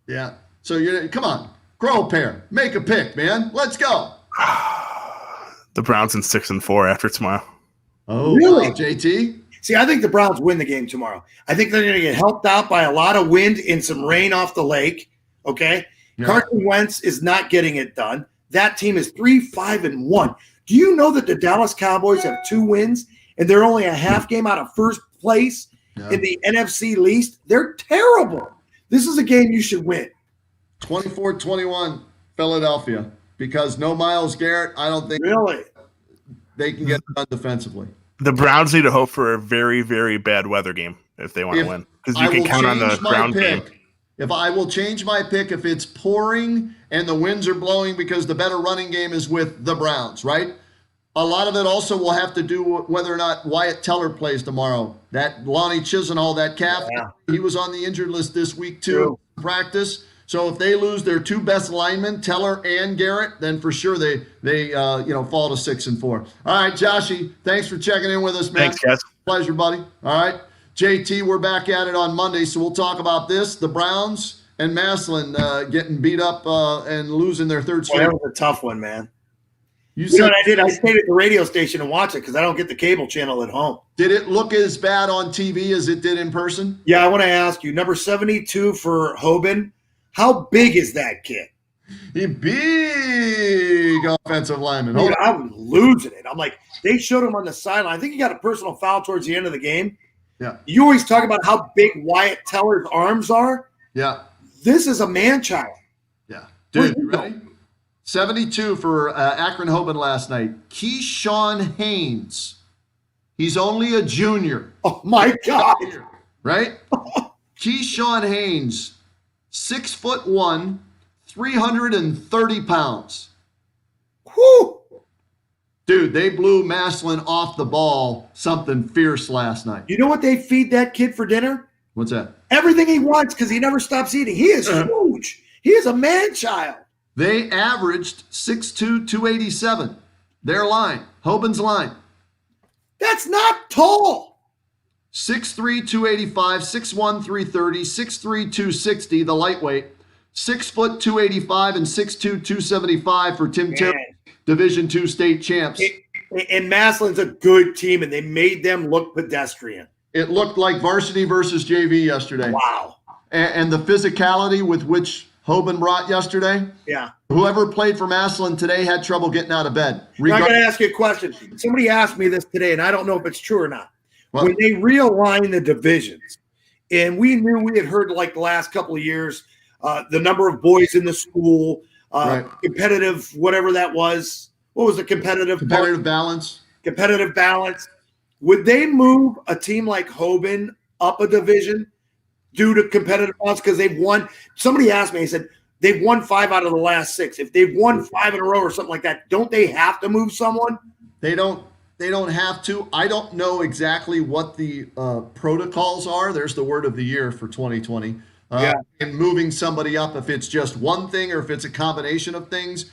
Yeah. So come on, grow a pair, make a pick, man. Let's go. The Browns in 6-4 after tomorrow. Oh, really, wow, JT? See, I think the Browns win the game tomorrow. I think they're going to get helped out by a lot of wind and some rain off the lake. Okay, Carson Wentz is not getting it done. that team is 3-5-1. Do you know that the Dallas Cowboys have 2 wins and they're only a half game out of first place in the NFC least? They're terrible. This is a game you should win. 24-21 Philadelphia, because no Myles Garrett, I don't think really they can get it done defensively. The Browns need to hope for a very, very bad weather game if they want to win, because you can count on the ground game. If I will change my pick, if it's pouring and the winds are blowing, because the better running game is with the Browns, right? A lot of it also will have to do with whether or not Wyatt Teller plays tomorrow. That Lonnie Chisenhall, that calf, he was on the injured list this week too, practice. So if they lose their 2 best linemen, Teller and Garrett, then for sure they fall to 6-4. All right, Joshy, thanks for checking in with us, man. Thanks, guys. Pleasure, buddy. All right. JT, we're back at it on Monday, so we'll talk about this, the Browns and Massillon getting beat up and losing their third straight. That was a tough one, man. You know what I did? I stayed at the radio station and watched it because I don't get the cable channel at home. Did it look as bad on TV as it did in person? Yeah, I want to ask you, number 72 for Hoban, how big is that kid? He big offensive lineman. Dude, I was losing it. I'm like, they showed him on the sideline. I think he got a personal foul towards the end of the game. Yeah. You always talk about how big Wyatt Teller's arms are. Yeah. This is a man-child. Yeah. Dude, you ready? 72 for Akron Hoban last night. Keyshawn Haynes. He's only a junior. Oh, my God. Right? Keyshawn Haynes, 6'1", 330 pounds. Whew. Dude, they blew Massillon off the ball something fierce last night. You know what they feed that kid for dinner? What's that? Everything he wants because he never stops eating. He is huge. He is a man-child. They averaged 6'2", 287. Their line, Hoban's line. That's not tall. 6'3", 285, 6'1", 330, 6'3", 260, the lightweight. 6 foot 285 and 6'2", 275 for Tim Terry, Division II state champs. And Massillon's a good team, and they made them look pedestrian. It looked like varsity versus JV yesterday. Wow. And the physicality with which Hoban brought yesterday. Yeah. Whoever played for Massillon today had trouble getting out of bed. I'm going to ask you a question. Somebody asked me this today, and I don't know if it's true or not. What? When they realigned the divisions, and we knew we had heard like the last couple of years, the number of boys in the school, competitive, whatever that was. What was the competitive balance? Competitive balance. Would they move a team like Hoban up a division due to competitive balance? Because they've won. Somebody asked me, he said, they've won 5 out of the last 6. If they've won 5 in a row or something like that, don't they have to move someone? They don't have to. I don't know exactly what the protocols are. There's the word of the year for 2020. And moving somebody up, if it's just one thing or if it's a combination of things.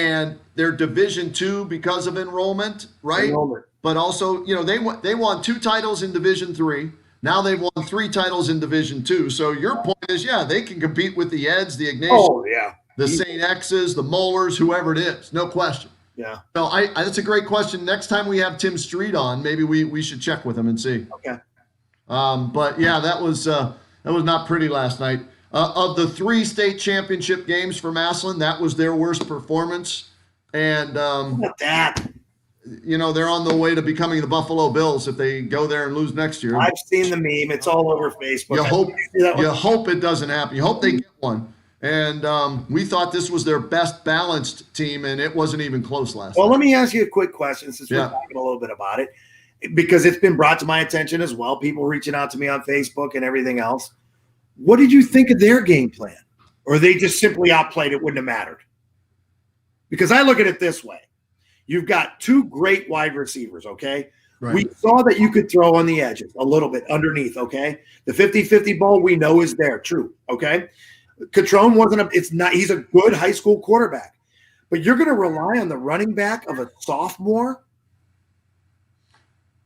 And they're Division II because of enrollment, right? But also, they won 2 titles in Division III. Now they've won 3 titles in Division II. So your point is, they can compete with the Eds, the Ignatius, the St. X's, the Mollers, whoever it is. No question. Yeah. So that's a great question. Next time we have Tim Street on, maybe we should check with him and see. Okay. But yeah, that was not pretty last night. Of the 3 state championship games for Massillon, that was their worst performance. And what that? They're on the way to becoming the Buffalo Bills if they go there and lose next year. I've seen the meme. It's all over Facebook. You hope it doesn't happen. You hope they get one. And we thought this was their best balanced team, and it wasn't even close last night. Well, let me ask you a quick question since we're talking a little bit about it, because it's been brought to my attention as well. People reaching out to me on Facebook and everything else. What did you think of their game plan? Or they just simply outplayed it, wouldn't have mattered? Because I look at it this way. You've got 2 great wide receivers, okay? Right. We saw that you could throw on the edges a little bit underneath, okay? The 50-50 ball we know is there, true, okay? Catrone he's a good high school quarterback. But you're going to rely on the running back of a sophomore?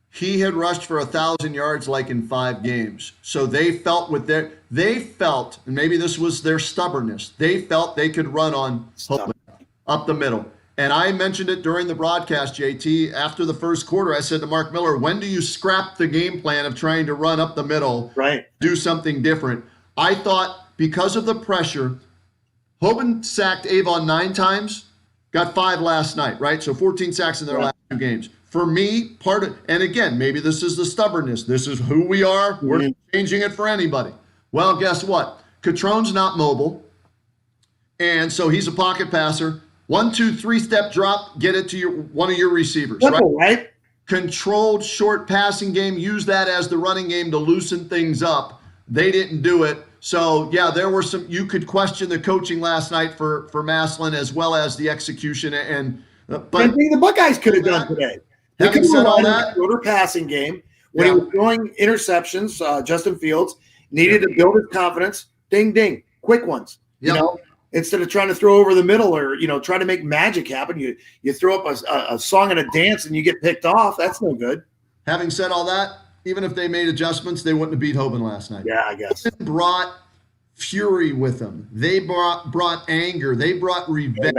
He had rushed for 1,000 yards like in 5 games. So they felt, and maybe this was their stubbornness, they felt they could run on up the middle. And I mentioned it during the broadcast, JT. After the first quarter, I said to Mark Miller, when do you scrap the game plan of trying to run up the middle, do something different? I thought because of the pressure, Hoban sacked Avon 9 times. got 5 last night, right? So 14 sacks in their last 2 games. For me, and again, maybe this is the stubbornness. This is who we are. We're not changing it for anybody. Well, guess what? Catrone's not mobile, and so he's a pocket passer. 1, 2, 3-step drop, get it to one of your receivers, right? Controlled short passing game, use that as the running game to loosen things up. They didn't do it. So, yeah, there were you could question the coaching last night for Maslin as well as the execution. But the Buckeyes could have done today. They could have said all run that, a shorter passing game when he was throwing interceptions. Justin Fields needed to build his confidence. Ding, ding, quick ones. You know, instead of trying to throw over the middle or try to make magic happen, you throw up a song and a dance and you get picked off. That's no good. Having said all that, even if they made adjustments, they wouldn't have beat Hoban last night. Yeah, I guess. They brought fury with them. They brought anger. They brought revenge.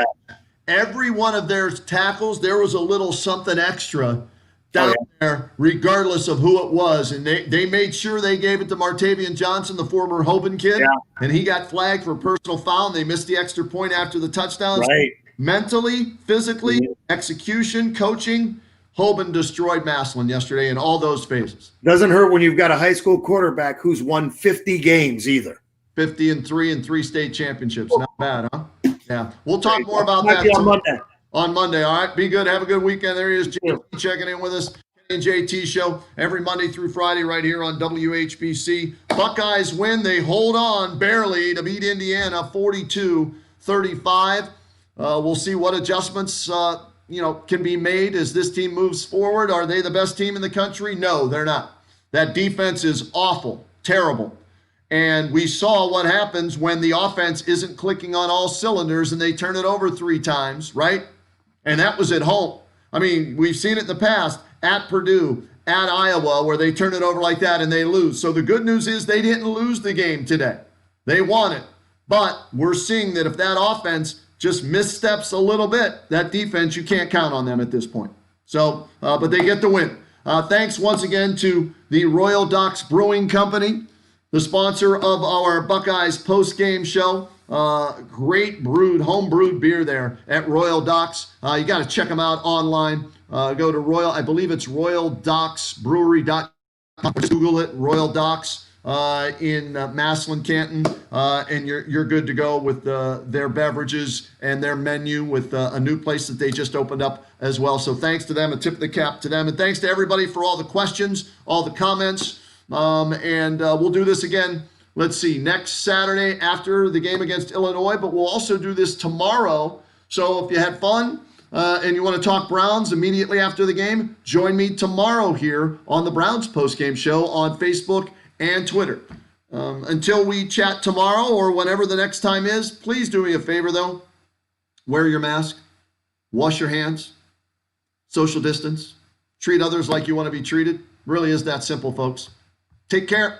Every one of their tackles, there was a little something extra down there, regardless of who it was. And they made sure they gave it to Martavian Johnson, the former Hoban kid, and he got flagged for personal foul, and they missed the extra point after the touchdowns. Right. Mentally, physically, execution, coaching, Hoban destroyed Maslin yesterday in all those phases. Doesn't hurt when you've got a high school quarterback who's won 50 games either. 50-3 and 3 state championships. Not bad, huh? Yeah. We'll talk more about that on Monday. All right. Be good. Have a good weekend. There he is, JT, checking in with us. Kenny and JT show every Monday through Friday right here on WHBC. Buckeyes win. They hold on barely to beat Indiana 42-35. We'll see what adjustments can be made as this team moves forward. Are they the best team in the country? No, they're not. That defense is awful, terrible. And we saw what happens when the offense isn't clicking on all cylinders and they turn it over 3 times, right? And that was at home. I mean, we've seen it in the past at Purdue, at Iowa, where they turn it over like that and they lose. So the good news is they didn't lose the game today. They won it. But we're seeing that if that offense just missteps a little bit, that defense, you can't count on them at this point. So, but they get the win. Thanks once again to the Royal Docks Brewing Company, the sponsor of our Buckeyes post-game show. Great home brewed beer there at Royal Docks. You got to check them out online. Go to I believe it's royaldocksbrewery.com. Just Google it, Royal Docks in Maslin, Canton, and you're good to go with their beverages and their menu with a new place that they just opened up as well. So thanks to them, a tip of the cap to them, and thanks to everybody for all the questions, all the comments. And we'll do this again, let's see, next Saturday after the game against Illinois, but we'll also do this tomorrow. So if you had fun and you want to talk Browns immediately after the game, join me tomorrow here on the Browns postgame show on Facebook and Twitter. Until we chat tomorrow or whenever the next time is, please do me a favor though. Wear your mask, wash your hands, social distance, treat others like you want to be treated. Really is that simple, folks. Take care.